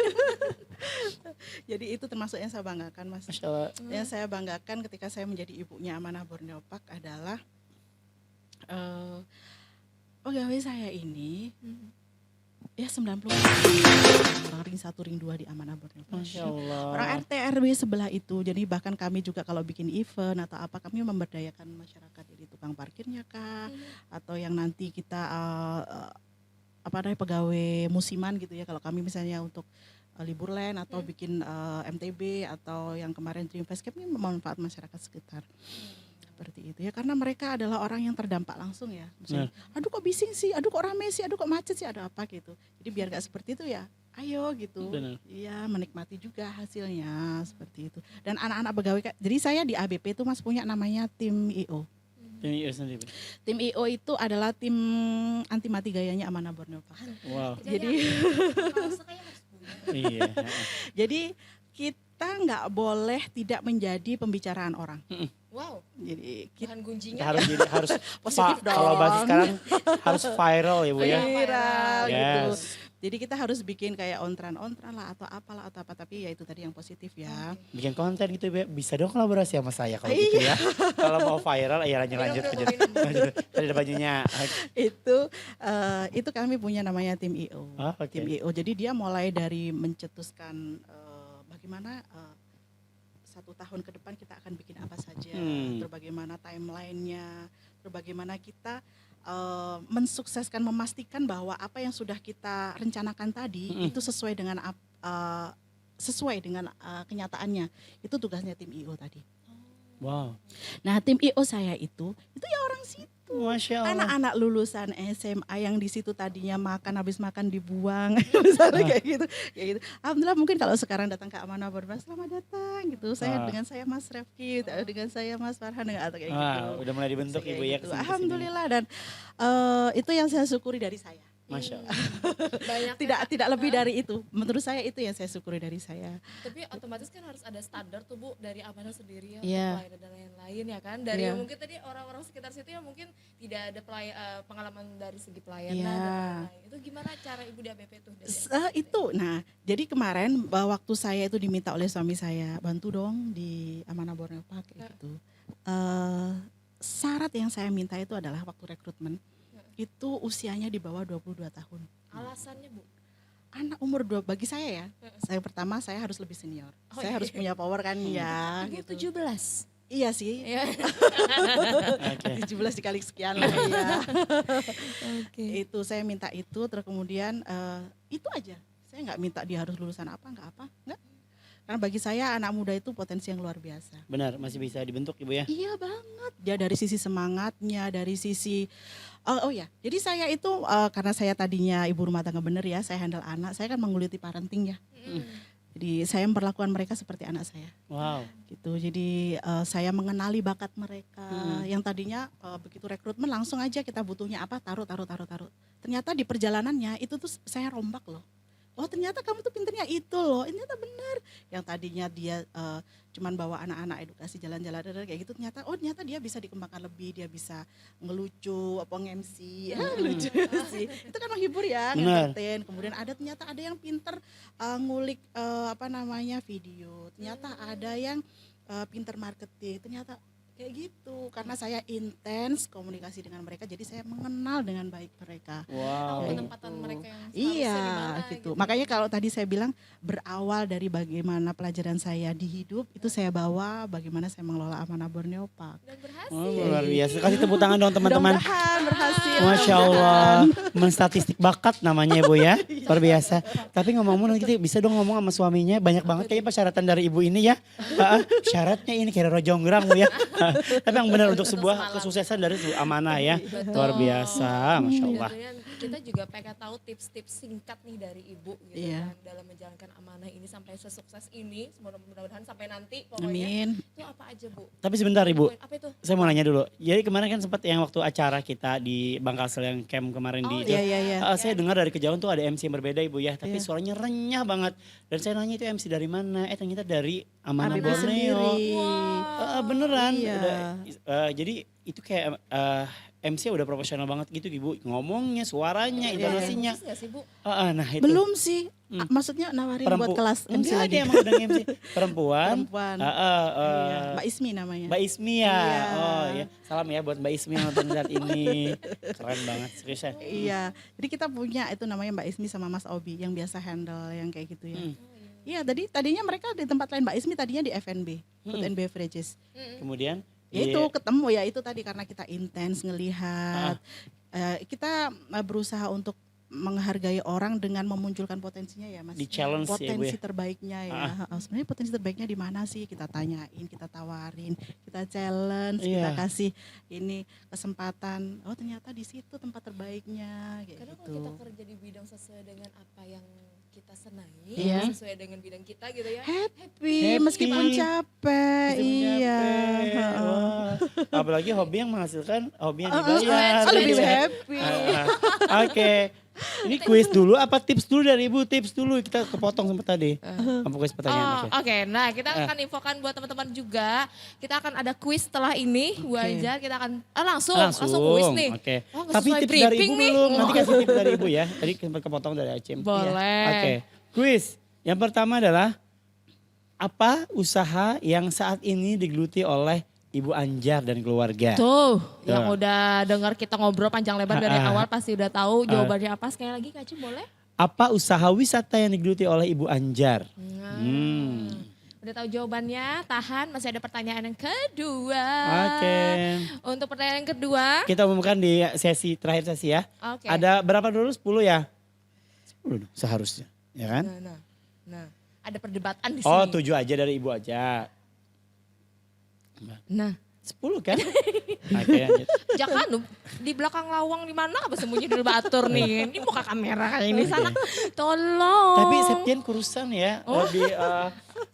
Jadi itu termasuk yang saya banggakan Mas. Masya Allah. Yang saya banggakan ketika saya menjadi ibunya Amanah Borneo Park adalah pegawai saya ini ya 90 orang ring 1 ring 2 di Amanah Borneo Park. Masya Allah. Orang RT RW sebelah itu. Jadi bahkan kami juga kalau bikin event atau apa, kami memberdayakan masyarakat, jadi tukang parkirnya kah, atau yang nanti kita pegawai musiman gitu ya. Kalau kami misalnya untuk libur land atau bikin MTB atau yang kemarin Dream Fest, kami memanfaat masyarakat sekitar. Seperti itu ya, karena mereka adalah orang yang terdampak langsung ya. Misalnya, aduh kok bising sih, aduh kok rame sih, aduh kok macet sih, ada apa gitu. Jadi biar gak seperti itu ya, ayo gitu. Benar. Iya, menikmati juga hasilnya seperti itu. Dan anak-anak pegawai, jadi saya di ABP itu Mas punya namanya tim IO. Ini sendiri. Tim IO itu adalah tim anti mati gayanya Amanah Borneo Park. Wow. Iya. Jadi kita nggak boleh tidak menjadi pembicaraan orang. Wow, Jadi kita bahan gunjingnya Harus jadi harus Positif kalau dong. bahasa sekarang harus viral ya Bu ya. viral gitu. Yes. Jadi kita harus bikin kayak ontran-ontran lah atau apalah atau apa, tapi ya itu tadi yang positif ya. Bikin konten gitu ya. Bisa dong kolaborasi sama saya kalau gitu ya. Kalau mau viral ya lanjut. Tadi ada bajunya. Itu kami punya namanya tim IO. Oh, oke. Tim IO. Jadi dia mulai dari mencetuskan bagaimana 1 tahun ke depan kita akan bikin apa saja, terus bagaimana timelinenya, terus bagaimana kita mensukseskan, memastikan bahwa apa yang sudah kita rencanakan tadi itu sesuai dengan kenyataannya. Itu tugasnya tim IO tadi. Wow. Nah tim IO saya itu ya orang situ. Masya Allah. Anak-anak lulusan SMA yang di situ tadinya habis makan dibuang, misalnya kayak gitu. Alhamdulillah mungkin kalau sekarang datang ke Amanah Borneo, selamat datang gitu. Dengan saya Mas Refki, dengan saya Mas Farhan, dengan atau kayak gitu. Udah mulai dibentuk Kayak Ibu ya. gitu. kesini-kesini. Alhamdulillah, dan itu yang saya syukuri dari saya. Masya Allah. Banyak Tidak lebih dari itu. Menurut saya itu yang saya syukuri dari saya. Tapi otomatis kan harus ada standar tuh Bu dari Amanah sendiri ya, Iya. untuk pelayanan dan lain-lain ya kan. Dari Iya. yang mungkin tadi orang-orang sekitar situ yang mungkin tidak ada pengalaman dari segi pelayanan Iya. dan lain-lain. Itu gimana cara Ibu di ABP tuh? Itu, nah jadi kemarin waktu saya itu diminta oleh suami saya, bantu dong di Amanah Borneo Park gitu. Syarat yang saya minta itu adalah waktu rekrutmen, itu usianya di bawah 22 tahun. Alasannya Bu? Anak umur 2 bagi saya ya, saya pertama saya harus lebih senior. Oh, saya iya. harus punya power kan ya Ibu gitu. 17? Iya sih, Iya. Oke. 17 dikali sekian lah ya. Oke. Itu saya minta itu, terus kemudian itu aja. Saya nggak minta dia harus lulusan apa, enggak. Karena bagi saya anak muda itu potensi yang luar biasa. Benar, masih bisa dibentuk Ibu ya. Iya banget. Dia dari sisi semangatnya, dari sisi oh ya. Jadi saya itu karena saya tadinya ibu rumah tangga bener ya, saya handle anak, saya kan menggeluti parenting ya. Jadi saya memperlakukan mereka seperti anak saya. Wow. Gitu. Jadi saya mengenali bakat mereka. Yang tadinya begitu rekrutmen langsung aja kita butuhnya apa, taruh. Ternyata di perjalanannya itu tuh saya rombak loh. Oh ternyata kamu tuh pinternya itu loh, ternyata benar. Yang tadinya dia cuman bawa anak-anak edukasi jalan-jalan kayak gitu, ternyata dia bisa dikembangkan lebih, dia bisa ngelucu, nge-MC, lucu sih. Itu kan menghibur ya, Benar. nge-entertain. Kemudian ternyata ada yang pinter ngulik video, ternyata ada yang pinter marketing, ternyata kayak gitu. Karena saya intens komunikasi dengan mereka, jadi saya mengenal dengan baik mereka. Wow. Tahu Kayak penempatan gitu. mereka yang Iya seharusnya di mana gitu. Makanya kalau tadi saya bilang berawal dari bagaimana pelajaran saya di hidup, itu saya bawa bagaimana saya mengelola Amanah Borneo Park. Dan berhasil. Oh, luar biasa. Kasih tepuk tangan dong teman-teman. Mudah-mudahan berhasil. Masya Allah, menstatistik bakat namanya Ibu ya, luar biasa. Tapi ngomong-ngomong nanti bisa dong ngomong sama suaminya, banyak banget kayaknya persyaratan dari Ibu ini ya. Syaratnya ini kayak rojonggrang Bu ya. Tapi yang benar untuk sebuah kesuksesan dari sebuah amanah ya, luar biasa, Masya Allah. Kemudian kita juga pengen tahu tips-tips singkat nih dari Ibu gitu Iya. kan dalam menjalankan amanah ini sampai sesukses ini. Mudah-mudahan sampai nanti pokoknya. Amin. Itu apa aja Bu? Tapi sebentar Ibu, Apa itu? saya mau nanya dulu. Jadi kemarin kan sempat yang waktu acara kita di Bangkalsel yang camp kemarin Oh, di itu. iya. Saya dengar dari kejauhan tuh ada MC yang berbeda Ibu ya, tapi suaranya renyah banget. Dan saya nanya itu MC dari mana? Ternyata dari Amanah ABB Borneo. sendiri. Beneran. Iya. Jadi itu kayak MC udah profesional banget gitu Ibu. Ngomongnya, suaranya, intonasinya. Khusus gak sih Bu? Nah itu. Belum sih, maksudnya nawarin buat kelas MC Enggak, lagi. dia emang udah MC. Perempuan. Iya, Mbak Ismi namanya. Mbak Ismi ya. Iya. Oh ya. Salam ya buat Mbak Ismi yang nonton saat ini. Keren banget, serius ya. Iya, jadi kita punya itu namanya Mbak Ismi sama Mas Obi yang biasa handle yang kayak gitu ya. Iya, tadinya mereka di tempat lain, Mbak Ismi tadinya di F&B, Food and Beverages. Kemudian. Ya itu ketemu ya itu tadi karena kita intens ngelihat, kita berusaha untuk menghargai orang dengan memunculkan potensinya ya Mas. Di challenge ya, Bu, potensi ya? terbaiknya ya. Sebenarnya potensi terbaiknya di mana sih? Kita tanyain, kita tawarin, kita challenge, kita kasih ini kesempatan. Oh ternyata di situ tempat terbaiknya kayak Karena gitu. kalau kita kerja di bidang sesuai dengan apa yang kita senangi, Iya. sesuai dengan bidang kita gitu ya. Happy meskipun capek. Iya. Wah, apalagi hobi yang menghasilkan, hobi yang dibayar. Lebih Gitu ya. happy. Oke. Ini kuis dulu apa tips dulu dari Ibu? Tips dulu, kita kepotong sempat tadi. Apa kuis pertanyaan? Oke. Nah kita akan infokan buat teman-teman juga. Kita akan ada kuis setelah ini, Bu Anjar. Kita akan langsung kuis nih. Oke. Oh, nggak Tapi sesuai tips dari briefing Ibu nih. belum. Nanti kasih tips dari Ibu ya. Tadi sempat kepotong dari Acim. Boleh. Oke. Kuis. Yang pertama adalah apa usaha yang saat ini digeluti oleh Ibu Anjar dan keluarga? Tuh, yang udah dengar kita ngobrol panjang lebar dari awal pasti udah tahu jawabannya apa. Sekali lagi Kak Acim boleh? Apa usaha wisata yang digeluti oleh Ibu Anjar? Udah tahu jawabannya, tahan masih ada pertanyaan yang kedua. Oke. Untuk pertanyaan yang kedua, Kita umumkan di sesi terakhir sesi ya. oke. Ada berapa dulu? 10 ya? 10 dong seharusnya. Ya kan? Nah, ada perdebatan di sini. Oh 7 aja dari Ibu aja. Nah, 10 kan? Oke lanjut. jangan lu di belakang lawang di mana apa sembunyi di batur nih. Ini muka kamera kayak ini sana. Tolong. Tapi Septian kurusan ya. Lebih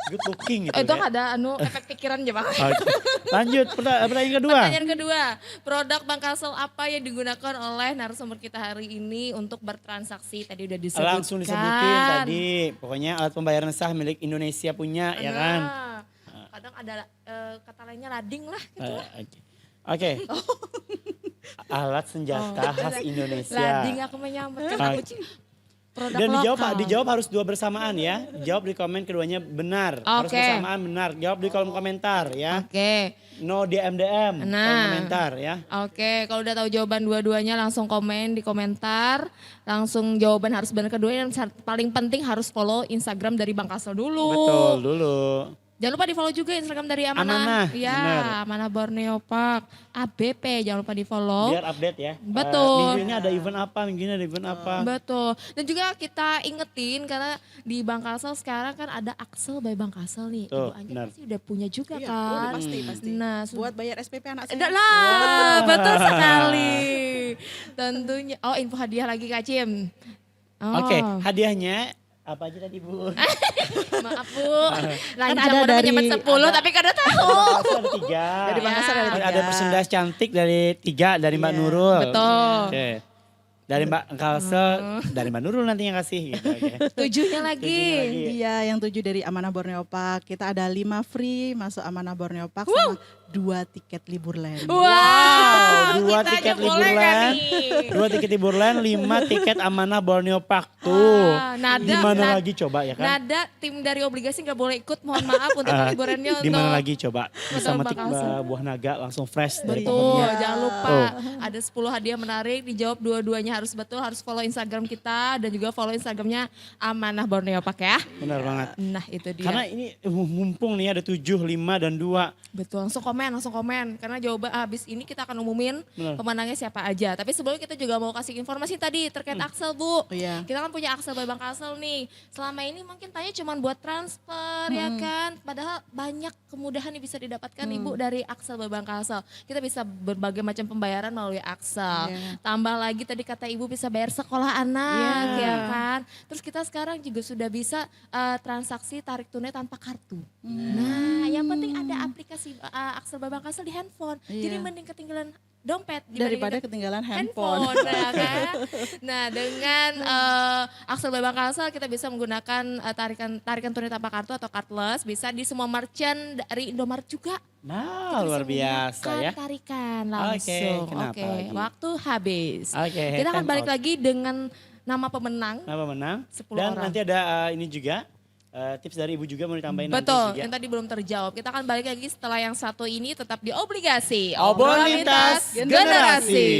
good looking gitu. Itu ya. ada efek pikiran aja Bang. Oke. Lanjut, pertanyaan kedua. Pertanyaan kedua, produk bank Kasel apa yang digunakan oleh narasumber kita hari ini untuk bertransaksi? Tadi udah disebutkan. Langsung disebutin tadi. Pokoknya alat pembayaran sah milik Indonesia punya, ya kan? Kadang ada kata lainnya lading lah gitu. Oke. Alat senjata khas Indonesia. Lading aku menyambut kan aku produk Dan lokal. dijawab harus dua bersamaan ya. Jawab di komen keduanya benar. Harus Oke. bersamaan benar. Jawab di kolom komentar ya. Oke. No DM kolom Nah. komentar ya. Oke, kalau udah tahu jawaban dua-duanya langsung komen di komentar. Langsung jawaban harus benar kedua dan paling penting harus follow Instagram dari Bang Kasel dulu. Betul dulu. Jangan lupa di follow juga Instagram dari Amanah. Amanah, Iya, benar. Amanah Borneo Park. ABP, jangan lupa di follow. Biar update ya. Betul. Minggu ini ada event apa, minggu ini ada event apa. Betul. Dan juga kita ingetin karena di Bang Kasel sekarang kan ada Axel by Bang Kasel nih. Tuh, Ibu Anjar benar. pasti udah punya juga Iya, kan. udah pasti. Nah, Buat bayar SPP anak saya. Ada lah, betul sekali. Tentunya. Oh, info hadiah lagi Kak Cim. Oh. Oke, hadiahnya apa aja tadi Bu? Maaf Bu, lancang ada udah dari- menyebut 10 tapi kada tahu. Ada 3. Dari Bang Kasel ada 3. Ada merchandise cantik dari 3 dari Mbak Iya. Nurul. Betul. Oke. Dari Mbak Kalsel, dari Mbak Nurul nanti yang kasih gitu. Oke. Tujuhnya lagi. Iya, yang 7 dari Amanah Borneo Park. Kita ada 5 free masuk Amanah Borneo Park sama 2 tiket libur land. Wow, 2 kita tiket aja libur boleh kan land. nih? 2 tiket libur land, 5 tiket Amanah Borneo Park tuh. Gimana lagi coba ya kan? Nada tim dari obligasi nggak boleh ikut, mohon maaf untuk liburannya Di mana untuk lagi coba? Bisa Betul, metik makasih. buah naga langsung fresh dari Betul, pohonnya. jangan lupa Oh. ada 10 hadiah menarik, dijawab dua-duanya harus betul, harus follow Instagram kita dan juga follow Instagramnya Amanah Borneo Park ya. Benar banget. Nah itu dia. Karena ini mumpung nih ada 7, 5 dan 2. Betul, langsung komen. Karena jawaban habis ini kita akan umumin Benar. pemenangnya siapa aja. Tapi sebelumnya kita juga mau kasih informasi tadi terkait Axel Bu. Iya. Kita kan punya Axel by Bang Kasel nih. Selama ini mungkin tanya cuma buat transfer ya kan. Padahal banyak kemudahan yang bisa didapatkan Ibu dari Axel by Bang Kasel. Kita bisa berbagai macam pembayaran melalui Axel. Iya. Tambah lagi tadi kata Ibu bisa bayar sekolah anak Iya. ya kan. Terus kita sekarang juga sudah bisa transaksi tarik tunai tanpa kartu. Nah, yang penting ada aplikasi Axel by Bang Kasel di handphone. Jadi Iya. mending ketinggalan dompet Daripada dibandingkan ketinggalan handphone. ya kan? Nah dengan Axel by Bang Kasel kita bisa menggunakan tarikan tunai tanpa kartu atau cardless, bisa di semua merchant dari Indomaret juga. Nah, Kita luar bisa biasa menggunakan ya. Tarikan Oke, langsung. kenapa lagi? Waktu habis. Oke, Kita akan time balik out. lagi dengan nama pemenang. Apa menang? 10 Dan orang. nanti ada ini juga tips dari Ibu juga mau ditambahin nanti Betul, juga. yang tadi belum terjawab. Kita akan balik lagi setelah yang satu ini tetap di obligasi. Obrolan lintas generasi.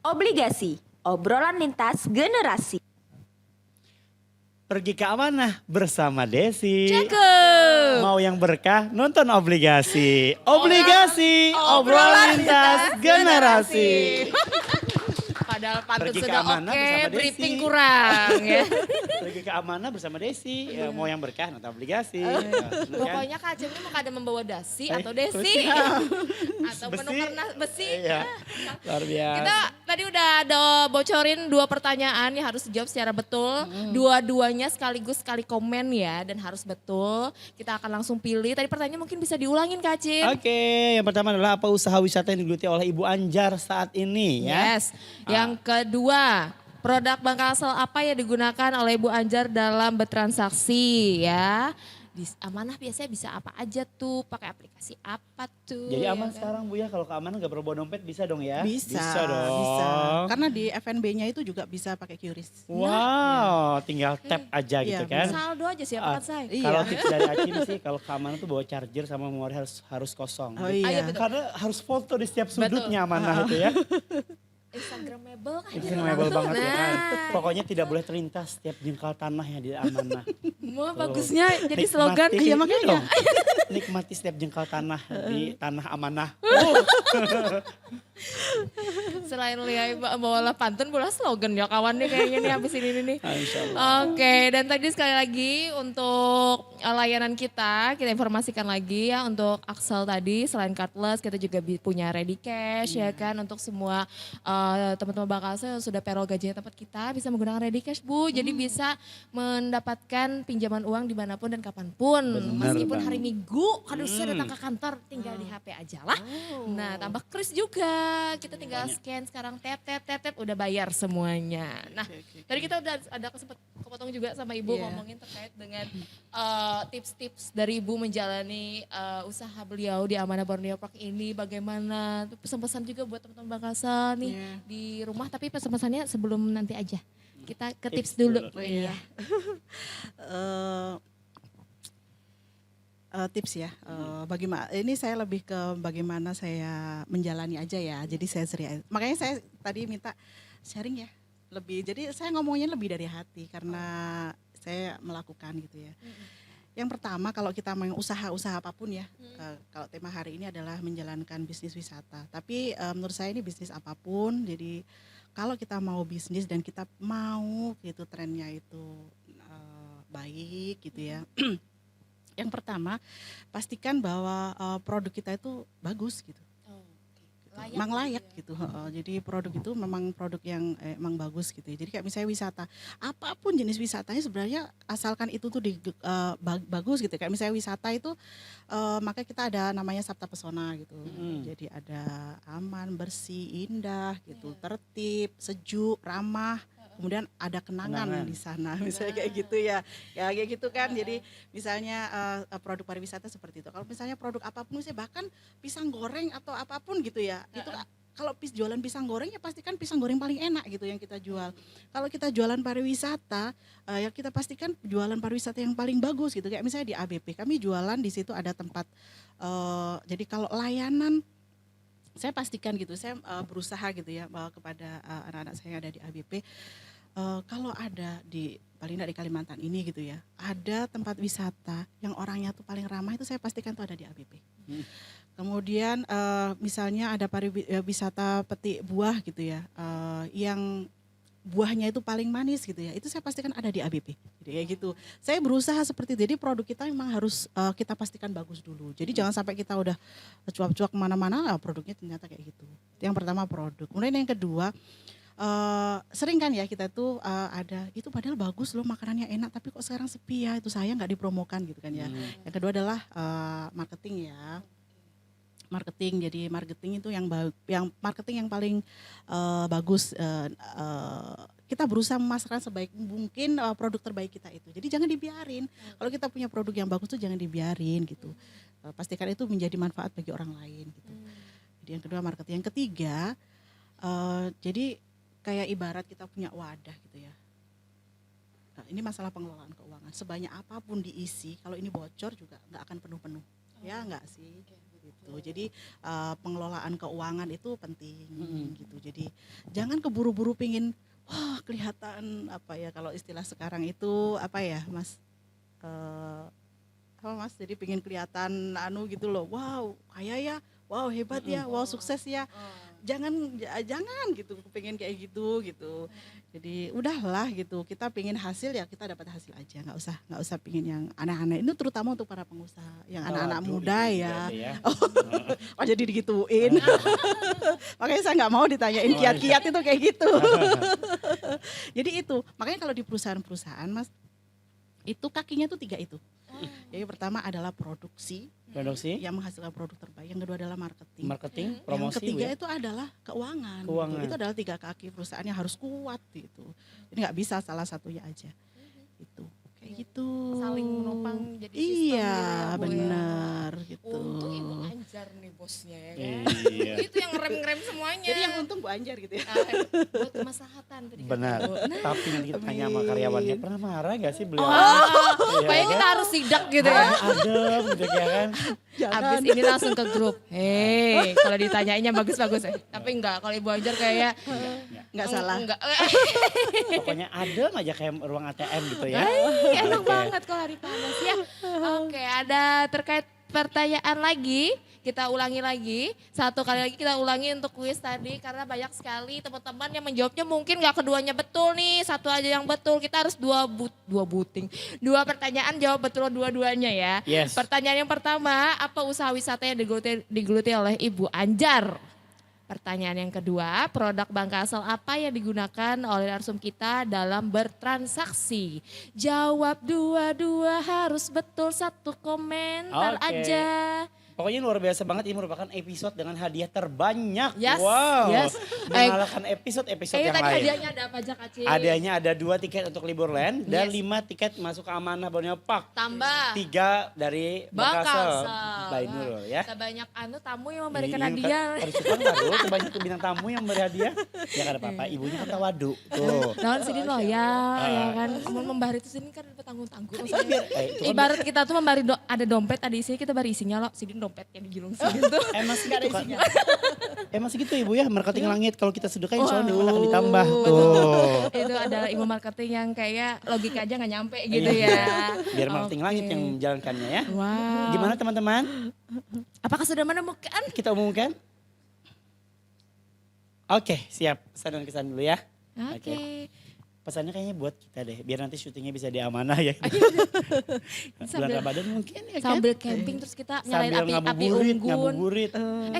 Obligasi, obrolan lintas generasi. Pergi ke Amanah bersama Desi. Cakep. Mau yang berkah nonton obligasi. Obligasi, obrolan lintas generasi. Padahal pantun Pergi ke sudah Amanah oke, bersama Desi. briefing kurang ya. Pergi ke Amanah bersama Desi. Ya, mau yang berkah nonton obligasi. Pokoknya Kak Cem ini mau kada membawa dasi atau desi. besi. Atau Besi. menukar besi. Iya, luar biasa. Kita tadi udah ada bocorin 2 pertanyaan yang harus dijawab secara betul. Dua-duanya sekaligus sekali komen ya dan harus betul. Kita akan langsung pilih. Tadi pertanyaan mungkin bisa diulangin Kak Cim. Oke, yang pertama adalah apa usaha wisata yang digeluti oleh Ibu Anjar saat ini ya? Yes. Yang kedua, produk bank Kasel apa yang digunakan oleh Ibu Anjar dalam bertransaksi ya? Amanah biasanya bisa apa aja tuh, pakai aplikasi apa tuh. Jadi ya aman kan? sekarang Bu ya, kalau keamanan gak perlu bawa dompet bisa dong ya? Bisa dong. bisa. Karena di FNB-nya itu juga bisa pakai QRIS. Wow, tinggal tap aja gitu Iya, kan. Saldo aja sih, Ah, apa saya? Iya. Kalau tips dari Acim sih, kalau keamanan tuh bawa charger sama memori harus kosong. Oh Ayo, iya. betul. Karena harus foto di setiap sudutnya Betul. amanah itu ya. Instagramable kan. Instagramable banget ya kan. Nah, Pokoknya tidak boleh terlintas setiap jengkal tanah yang di amanah. Wah, Tuh. bagusnya jadi slogan. Nikmati- Iya, makanya. dong. Nikmati setiap jengkal tanah di tanah amanah. Selain Lia bawa pantun pula slogan ya kawan nih kayaknya nih habis ini nih. Ah, insya Allah. Oke, dan tadi sekali lagi untuk layanan kita informasikan lagi ya untuk Axel tadi selain cardless kita juga punya ready cash ya kan untuk semua teman-teman Bakasel yang sudah payroll gajinya tempat kita bisa menggunakan ready cash Bu. Jadi bisa mendapatkan pinjaman uang dimanapun dan kapanpun. Benar Meskipun hari banget. Minggu harusnya datang ke kantor tinggal di HP aja lah. Nah tambah kris juga kita tinggal scan sekarang tap udah bayar semuanya. Nah tadi kita udah ada kepotong juga sama Ibu Iya. ngomongin terkait dengan tips-tips dari Ibu menjalani usaha beliau di Amanah Borneo Park ini bagaimana. Pesan-pesan juga buat teman-teman Bakasal nih Iya. di rumah tapi pesan-pesannya sebelum nanti aja. Kita ke tips Tips dulu. dulu. Oh iya. Tips ya, bagaimana ini saya lebih ke bagaimana saya menjalani aja ya. Jadi saya sering, makanya saya tadi minta sharing ya, lebih. Jadi saya ngomongnya lebih dari hati karena saya melakukan gitu ya. Yang pertama kalau kita mau usaha apapun ya, kalau tema hari ini adalah menjalankan bisnis wisata. Tapi menurut saya ini bisnis apapun. Jadi kalau kita mau bisnis dan kita mau gitu trennya itu baik gitu ya. Yang pertama pastikan bahwa produk kita itu bagus gitu. Memang layak gitu. Jadi produk itu memang produk yang emang bagus gitu ya. Jadi kayak misalnya wisata, apapun jenis wisatanya sebenarnya asalkan itu tuh bagus gitu. Kayak misalnya wisata itu maka kita ada namanya Sabta Pesona gitu. Jadi ada aman, bersih, indah gitu, tertib, sejuk, ramah. Kemudian ada kenangan di sana, misalnya kayak gitu ya, kayak gitu kan. Jadi misalnya produk pariwisata seperti itu. Kalau misalnya produk apapun, sih bahkan pisang goreng atau apapun gitu ya, itu kalau jualan pisang goreng ya pastikan pisang goreng paling enak gitu yang kita jual. Kalau kita jualan pariwisata, ya kita pastikan jualan pariwisata yang paling bagus gitu. Kayak misalnya di ABP, kami jualan di situ ada tempat. Jadi kalau layanan saya pastikan gitu, saya berusaha gitu ya kepada anak-anak saya yang ada di ABP, kalau ada di paling tidak di Kalimantan ini gitu ya, ada tempat wisata yang orangnya tuh paling ramah itu saya pastikan tuh ada di ABP. Kemudian misalnya ada pariwisata petik buah gitu ya, yang buahnya itu paling manis gitu ya, itu saya pastikan ada di ABP. Jadi kayak gitu. Saya berusaha seperti itu. Jadi produk kita memang harus kita pastikan bagus dulu. Jadi jangan sampai kita udah cuap-cuap kemana-mana, produknya ternyata kayak gitu. Yang pertama produk. Kemudian yang kedua, sering kan ya kita tuh ada itu padahal bagus loh makanannya enak, tapi kok sekarang sepi ya, itu saya nggak dipromokan gitu kan ya. Yang kedua adalah marketing ya. Marketing, jadi marketing itu yang marketing yang paling bagus, kita berusaha memasarkan sebaik mungkin produk terbaik kita itu. Jadi jangan dibiarin, kalau kita punya produk yang bagus tuh jangan dibiarin gitu. Pastikan itu menjadi manfaat bagi orang lain gitu. Jadi yang kedua marketing. Yang ketiga, jadi kayak ibarat kita punya wadah gitu ya. Nah, ini masalah pengelolaan keuangan. Sebanyak apapun diisi, kalau ini bocor juga nggak akan penuh-penuh. Ya nggak sih? Gitu. Jadi pengelolaan keuangan itu penting gitu. Jadi jangan keburu-buru pingin wah kelihatan apa ya, kalau istilah sekarang itu apa ya Mas, apa Mas, jadi pingin kelihatan gitu loh, wow kaya ya, wow hebat ya, wow sukses ya. Jangan gitu pengen kayak gitu. Jadi udahlah gitu, kita pengen hasil ya kita dapat hasil aja, nggak usah pengen yang aneh-aneh. Ini terutama untuk para pengusaha yang anak-anak muda ya. Oh jadi digituin. Makanya saya nggak mau ditanyain kiat-kiat itu kayak gitu. Jadi itu makanya kalau di perusahaan-perusahaan Mas, itu kakinya tuh 3 itu. Jadi pertama adalah produksi yang menghasilkan produk terbaik. Yang kedua adalah marketing, promosi. Yang ketiga ya? itu adalah keuangan. Gitu. Itu adalah 3 kaki perusahaan yang harus kuat gitu. Ini nggak bisa salah satunya aja. Itu. kayak gitu. Saling menopang jadi sistem gitu Iya, ya, Bu, ya. benar gitu. Untung Ibu Anjar nih bosnya ya kan. Iya. Itu yang ngerem-ngerem semuanya. Jadi yang untung Bu Anjar gitu ya. Buat kemaslahatan tadi kata Benar. Ibu. Tapi nanti kita tanya sama karyawannya, pernah marah gak sih beliau? Supaya kita harus sidak gitu ya. Adem gitu ya kan. Abis ini langsung ke grup. Hei, kalau ditanyainnya bagus-bagus ya. Tapi enggak, kalau Ibu Anjar kayak Nggak salah. Enggak. Pokoknya adem aja kayak ruang ATM gitu ya. Enak Oke. banget kalau hari panas ya. Oke, ada terkait pertanyaan lagi. Kita ulangi lagi. Satu kali lagi kita ulangi untuk kuis tadi. Karena banyak sekali teman-teman yang menjawabnya mungkin gak keduanya betul nih. Satu aja yang betul. Kita harus dua pertanyaan jawab betul dua-duanya ya. Yes. Pertanyaan yang pertama, apa usaha wisata yang digeluti oleh Ibu Anjar? Pertanyaan yang kedua, produk bank kasel apa yang digunakan oleh narsum kita dalam bertransaksi? Jawab dua-dua harus betul, satu komentar Oke. aja. Pokoknya luar biasa banget, ini merupakan episode dengan hadiah terbanyak. Yes, Wow. yes. Mengalahkan episode-episode yang Tadi lain. hadiahnya ada apa aja Kak Ci? Hadiahnya ada 2 tiket untuk Liburland dan Yes. 5 tiket masuk ke Amanah Borneo Park. Tambah. 3 dari Bang Bakasel Kasel. by Nurul ya. Sebanyak tamu yang memberikan Iya, hadiah. Harus suka nggak dulu sebanyak bintang tamu yang memberi hadiah. Ya kan apa-apa, ibunya kan tawadu. Tuh. Nah, sini loyal ya kan. Mau membari itu sini kan bertanggung-tanggung. Itu biar, itu kan Ibarat kita tuh membari ada dompet, ada isinya, kita bari isinya loh. Sini dompetnya digulung sini tuh. emang segitu kan. Emang segitu ibu ya, marketing langit. Kalau kita sedekah insya Allah akan ditambah. Tuh. Itu adalah ilmu marketing yang kayak logika aja nggak nyampe gitu Iya. ya. Biar marketing Oke. langit yang menjalankannya ya. Wow. Gimana teman-teman? Apakah sudah menemukan? Kita umumkan? Oke, siap. Pesan dan kesan dulu ya. Oke. Pesannya kayaknya buat kita deh, biar nanti syutingnya bisa diamanah ya. Bulan Sambil- Ramadan mungkin ya kan? Sambil camping terus kita nyalain Sambil api ngabuburit, unggun. ngabuburit.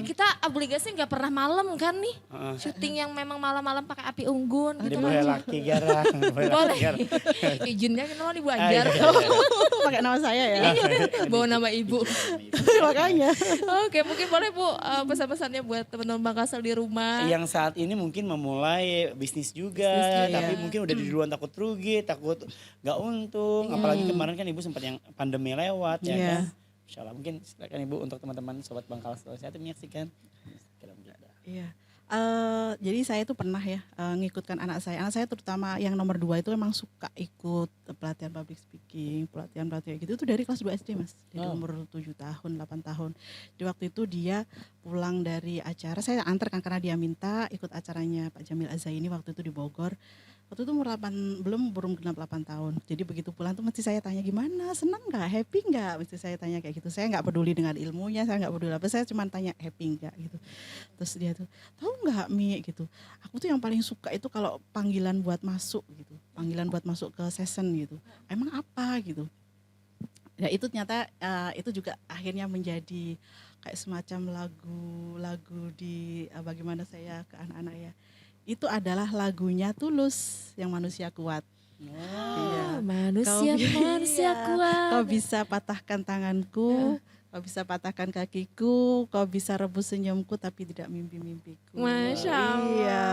Kita obligasi nggak pernah malam kan nih. Heeh. Syuting yang memang malam-malam pakai api unggun Di gitu boleh kan. laki garang. Boleh. garang. Izinnya kenapa nih Bu Ah, Anjar? iya, iya, iya. Pakai nama saya ya. Bawa nama ibu. Makanya. Oke, mungkin boleh Bu pesan-pesannya buat teman-teman Bang Kasel di rumah. Yang saat ini mungkin memulai bisnis juga, Bisnis juga, tapi ya. mungkin udah di duluan takut rugi, takut nggak untung. Apalagi kemarin kan ibu sempat yang pandemi lewat ya Iya. kan. Insya Allah mungkin silakan ibu untuk teman-teman sobat Bangkal Sehat menyaksikan. Iya. Jadi saya tuh pernah ya ngikutkan anak saya. Anak saya terutama yang nomor 2 itu memang suka ikut pelatihan public speaking, pelatihan gitu. Itu dari kelas 2 SD Mas. Dari Oh. umur 7 tahun, 8 tahun. Di waktu itu dia pulang dari acara, saya antar kan karena dia minta ikut acaranya Pak Jamil Azaini waktu itu di Bogor. Waktu itu belum genap 8 tahun. Jadi begitu pulang tuh mesti saya tanya gimana, senang nggak, happy nggak? Mesti saya tanya kayak gitu. Saya nggak peduli dengan ilmunya, saya nggak peduli apa, saya cuma tanya happy nggak gitu. Terus dia tuh, tahu nggak Mi gitu. Aku tuh yang paling suka itu kalau panggilan buat masuk gitu, panggilan buat masuk ke session gitu. Emang apa gitu? Ya itu ternyata itu juga akhirnya menjadi kayak semacam lagu di bagaimana saya ke anak-anak ya. Itu adalah lagunya Tulus yang Manusia Kuat. Iya. Manusia Iya. kuat. Kau bisa patahkan tanganku, kau bisa patahkan kakiku, kau bisa rebus senyumku tapi tidak mimpi-mimpiku. Masya Allah. Iya.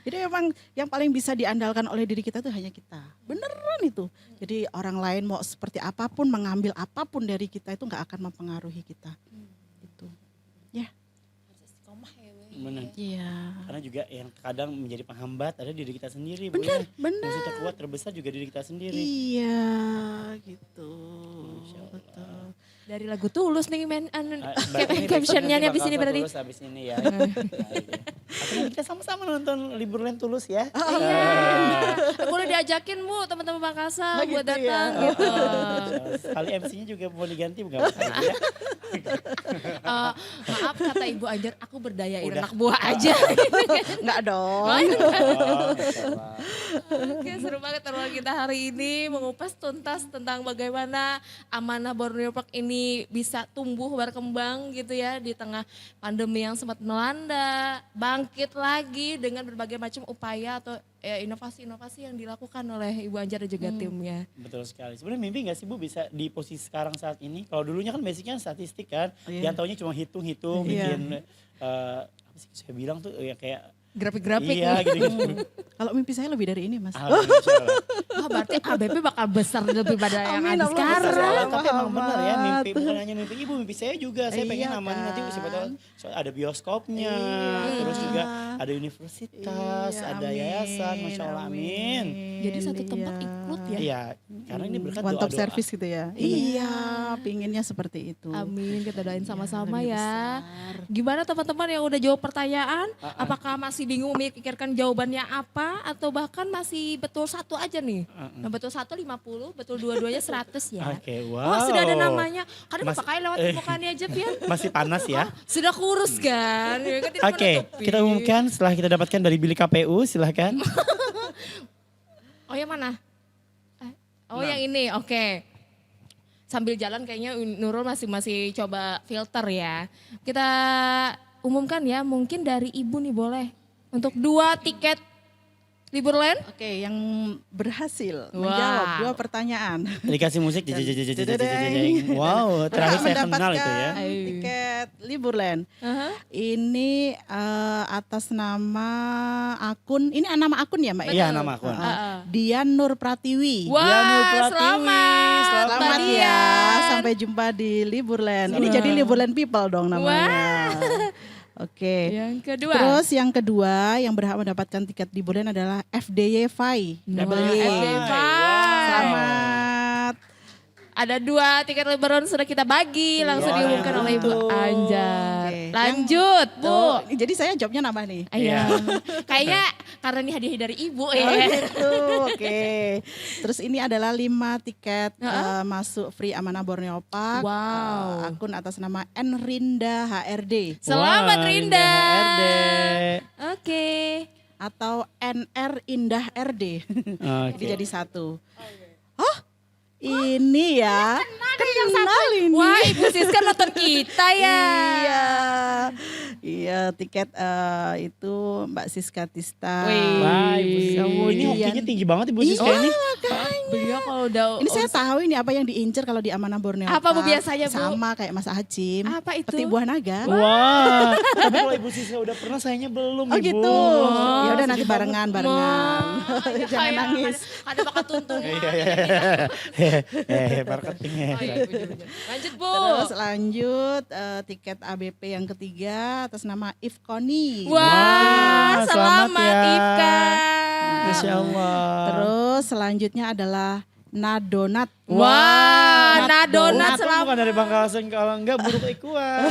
Jadi memang yang paling bisa diandalkan oleh diri kita itu hanya kita. Beneran itu. Jadi orang lain mau seperti apapun, mengambil apapun dari kita itu nggak akan mempengaruhi kita. Itu. Ya. Benar. Iya. Karena juga yang kadang menjadi penghambat ada diri kita sendiri. Bu, Benar, ya. benar. Musuh terkuat terbesar juga diri kita sendiri. Iya, gitu. Masya Allah. Betul. Dari lagu Tulus nih Berarti captionnya besok habis ini bakal berarti. Tulus habis ini ya. Nah, iya. Atau nanti kita sama-sama nonton Liburland Tulus ya. Iya. Boleh diajakin Bu teman-teman Bang Kasel buat gitu ya. datang gitu. Sekali MC-nya juga mau diganti bukan apa ya. Maaf kata Ibu Anjar, aku berdayain Udah. anak buah aja. Enggak dong. Oh, Masya Allah. Oke, seru banget teman kita hari ini mengupas tuntas tentang bagaimana Amanah Borneo Park ini bisa tumbuh berkembang gitu ya di tengah pandemi yang sempat melanda, bangkit lagi dengan berbagai macam upaya atau inovasi-inovasi yang dilakukan oleh Ibu Anjar dan juga timnya. Betul sekali. Sebenarnya mimpi nggak sih Bu bisa di posisi sekarang saat ini? Kalau dulunya kan basicnya statistik kan, Iya. yang taunya cuma hitung-hitung, Iya. bikin apa sih saya bilang tuh ya kayak grafik-grafik Iya nih. gitu-gitu. Kalau mimpi saya lebih dari ini Mas. Alhamdulillah, insya Allah. Wah, berarti ABP bakal besar lebih pada yang Amin, ada Allah sekarang. besar. Tapi emang Muhammad. benar ya mimpi, bukan hanya mimpi ibu, mimpi saya juga. Saya pengen Iya namanya nanti siapa tahu kan? soalnya ada bioskopnya, Iya. terus juga ada universitas, Iya, ada amin, yayasan, masya Allah amin. Jadi satu tempat Iya. ikut ya. Iya, karena ini berkat One top doa-doa. service gitu ya. Iya, pinginnya seperti itu. Amin, kita doain sama-sama lebih ya. besar. Gimana teman-teman yang udah jawab pertanyaan? Apakah masih bingung memikirkan jawabannya apa? Atau bahkan masih betul satu aja nih? Nah, betul satu 50, betul dua-duanya 100 ya. Oke, Oh, wow. sudah ada namanya. Kadang Mas- pakai lewat mukanya aja, Pian. Masih panas ya. Sudah kurus kan? Ya kan, tidak Oke, menutupi. kita umumkan setelah kita dapatkan dari bilik KPU, silahkan. Oh, yang mana? Oh, yang ini. Oke. Sambil jalan kayaknya Nurul masih coba filter ya. Kita umumkan ya, mungkin dari Ibu nih boleh. Untuk 2 tiket Liburland. Oke, yang berhasil Wow. menjawab 2 pertanyaan. Dikasih musik, jeng. Wow, terakhir saya kenal itu ya. Tiket Liburland. Ini atas nama akun, ini nama akun ya Mbak? Iya, nama akun. Dian Nur Pratiwi. Wah, Nur Pratiwi. selamat. Selamat Mbak ya, Dian. sampai jumpa di Liburland. Ini jadi Liburland People dong namanya. Oke. Yang kedua. Terus yang kedua yang berhak mendapatkan tiket liburan adalah FDY Fai. Selamat. Ada 2 tiket liburan sudah kita bagi, langsung Wah, diumumkan oleh Ibu Anjar. Oke. Lanjut, Bu. Oh, jadi saya jawabnya nambah nih. Iya. Kayaknya karena ini hadiah dari Ibu ya. Oh gitu, oke. Terus ini adalah 5 tiket masuk free Amanah Borneo Park. Wow. Akun atas nama Enrinda HRD Selamat Wah, Rinda. HRD. Oke. atau NR Indah RD. Oke. Jadi jadi satu. Oh, ini ya. Kenal ini. Wah, Ibu Siska nonton kita ya. Iya. Iya, tiket itu Mbak Siska Tista. Wih. Wah, Ibu Siska. Kemudian- Ini hokinya tinggi banget Ibu Siska Iya, ini. Beliau kalau udah Ini saya tahu ini apa yang diincar kalau di Amanah Borneo. Apa, Bu, Park. biasanya, Bu? Sama kayak Mas Hacim. Apa itu? Peti buah naga. Wah, tapi kalau Ibu Siska udah pernah, sayangnya belum Oh Ibu. gitu. Wah, Ya udah nanti sedih barengan. Ya, Jangan ya, nangis. Ada bakat tuntung. Marketingnya. Oh, iya, bener-bener. Lanjut, Bu. Terus lanjut tiket ABP yang ketiga atas nama Ifkoni. Wah, Wah, selamat selamat ya. Ipka. Masya Allah. Terus selanjutnya adalah Nadonat. Wah, Nadonat Untung selamat. bukan dari Bangkasen, kalau enggak buruk ikuan.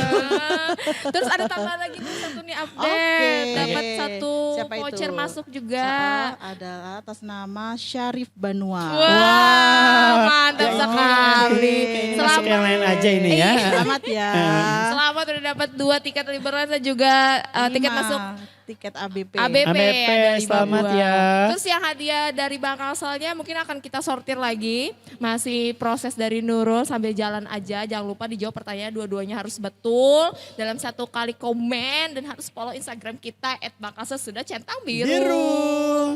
Terus ada tambahan lagi tuh satu nih update. Oke. Dapat satu Siapa itu? voucher masuk juga. Adalah atas nama Syarif Banua. Wah, mantap Ya, sekali. Masuk Selamat. yang lain aja ini ya. Selamat ya. Selamat udah dapat 2 tiket liburan dan juga tiket Lima masuk tiket ABP. ABP, ABP, ada 5 selamat buah. ya. Terus yang hadiah dari Bangkalselnya mungkin akan kita sortir lagi. Masih proses dari Nurul sambil jalan aja. Jangan lupa dijawab pertanyaan dua-duanya harus betul. Dalam 1 kali komen dan harus follow Instagram kita @Bangkalsel sudah centang biru. Biru.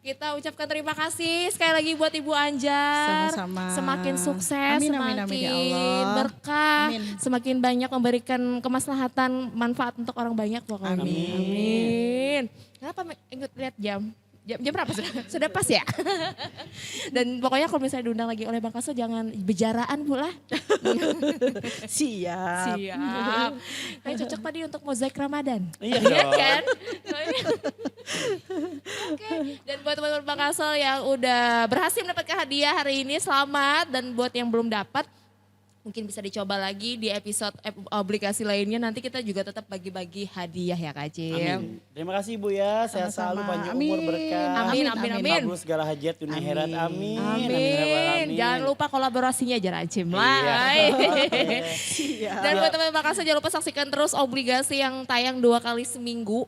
Kita ucapkan terima kasih sekali lagi buat Ibu Anjar. Sama-sama. Semakin sukses, Amin, semakin amin, ya Allah. berkah, Amin. semakin banyak memberikan kemaslahatan, manfaat untuk orang banyak pokoknya. Amin. Amin. Kenapa ikut lihat jam? Jam berapa sudah? Sudah pas ya? Dan pokoknya kalau misalnya diundang lagi oleh Bang Kaso jangan bejaraan pula. Siap. Siap. Kayak cocok tadi untuk mozaik Ramadan. Iya Iya dong. kan? Oke, dan buat teman-teman Bang Kasel yang udah berhasil mendapatkan hadiah hari ini, selamat. Dan buat yang belum dapat, mungkin bisa dicoba lagi di episode obligasi lainnya. Nanti kita juga tetap bagi-bagi hadiah ya Kak Cim. Amin. Terima kasih Bu ya, sehat Sama-sama. selalu, panjang Amin. umur berkah. Amin, amin, amin. Kabul segala hajat dunia akhirat. Amin. Amin. Jangan lupa kolaborasinya aja Cim lah. Siap. Dan buat teman-teman Bang Kasel jangan lupa saksikan terus obligasi yang tayang 2 kali seminggu.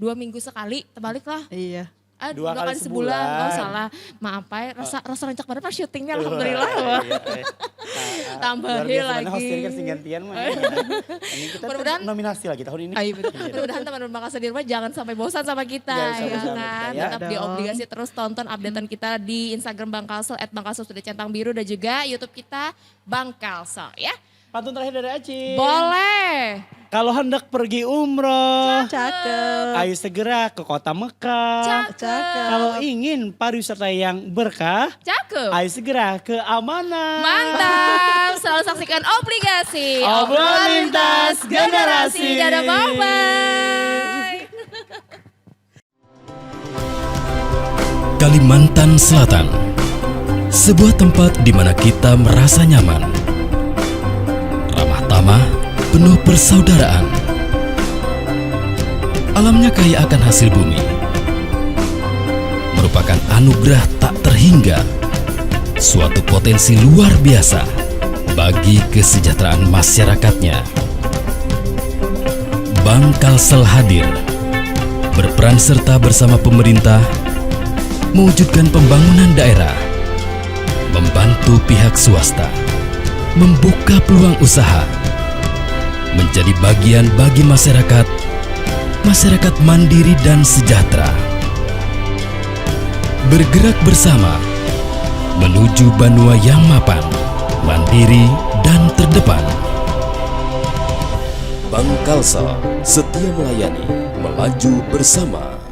2 minggu sekali, terbalik lah. Iya. 2 2 kali kali sebulan. sebulan. Oh salah, maaf ya. Rasa rancak banget pas syutingnya alhamdulillah. Wah. Tambahin lagi. Host ini kan gantian mah. Ini kita Mudah-mudahan- nominasi lagi tahun ini. Ayo, betul. Mudah-mudahan teman-teman Bang Kasel di rumah jangan sampai bosan sama kita. Jangan sampai Ya bosan sama kan? kita, ya. Tetap di Dong. obligasi terus tonton updatean kita di Instagram Bang Kalsel @bangkalsel sudah centang biru dan juga YouTube kita Bang Kalsel ya. Pantun terakhir dari Aci. Boleh. Kalau hendak pergi umroh, Cakep. ayo segera ke kota Mekah. Cakep. Kalau ingin pariwisata yang berkah, Cakep. ayo segera ke Amanah. Mantap. Selalu saksikan Obligasi. Obrolan lintas generasi. Dadah, bye-bye. Kalimantan Selatan, sebuah tempat di mana kita merasa nyaman, ramah tamah, penuh persaudaraan. Alamnya kaya akan hasil bumi, merupakan anugerah tak terhingga, suatu potensi luar biasa bagi kesejahteraan masyarakatnya. Bank Kalsel hadir, berperan serta bersama pemerintah mewujudkan pembangunan daerah, membantu pihak swasta, membuka peluang usaha, menjadi bagian bagi masyarakat mandiri dan sejahtera. Bergerak bersama menuju Banua yang mapan, mandiri dan terdepan. Bank Kalsel setia melayani, melaju bersama.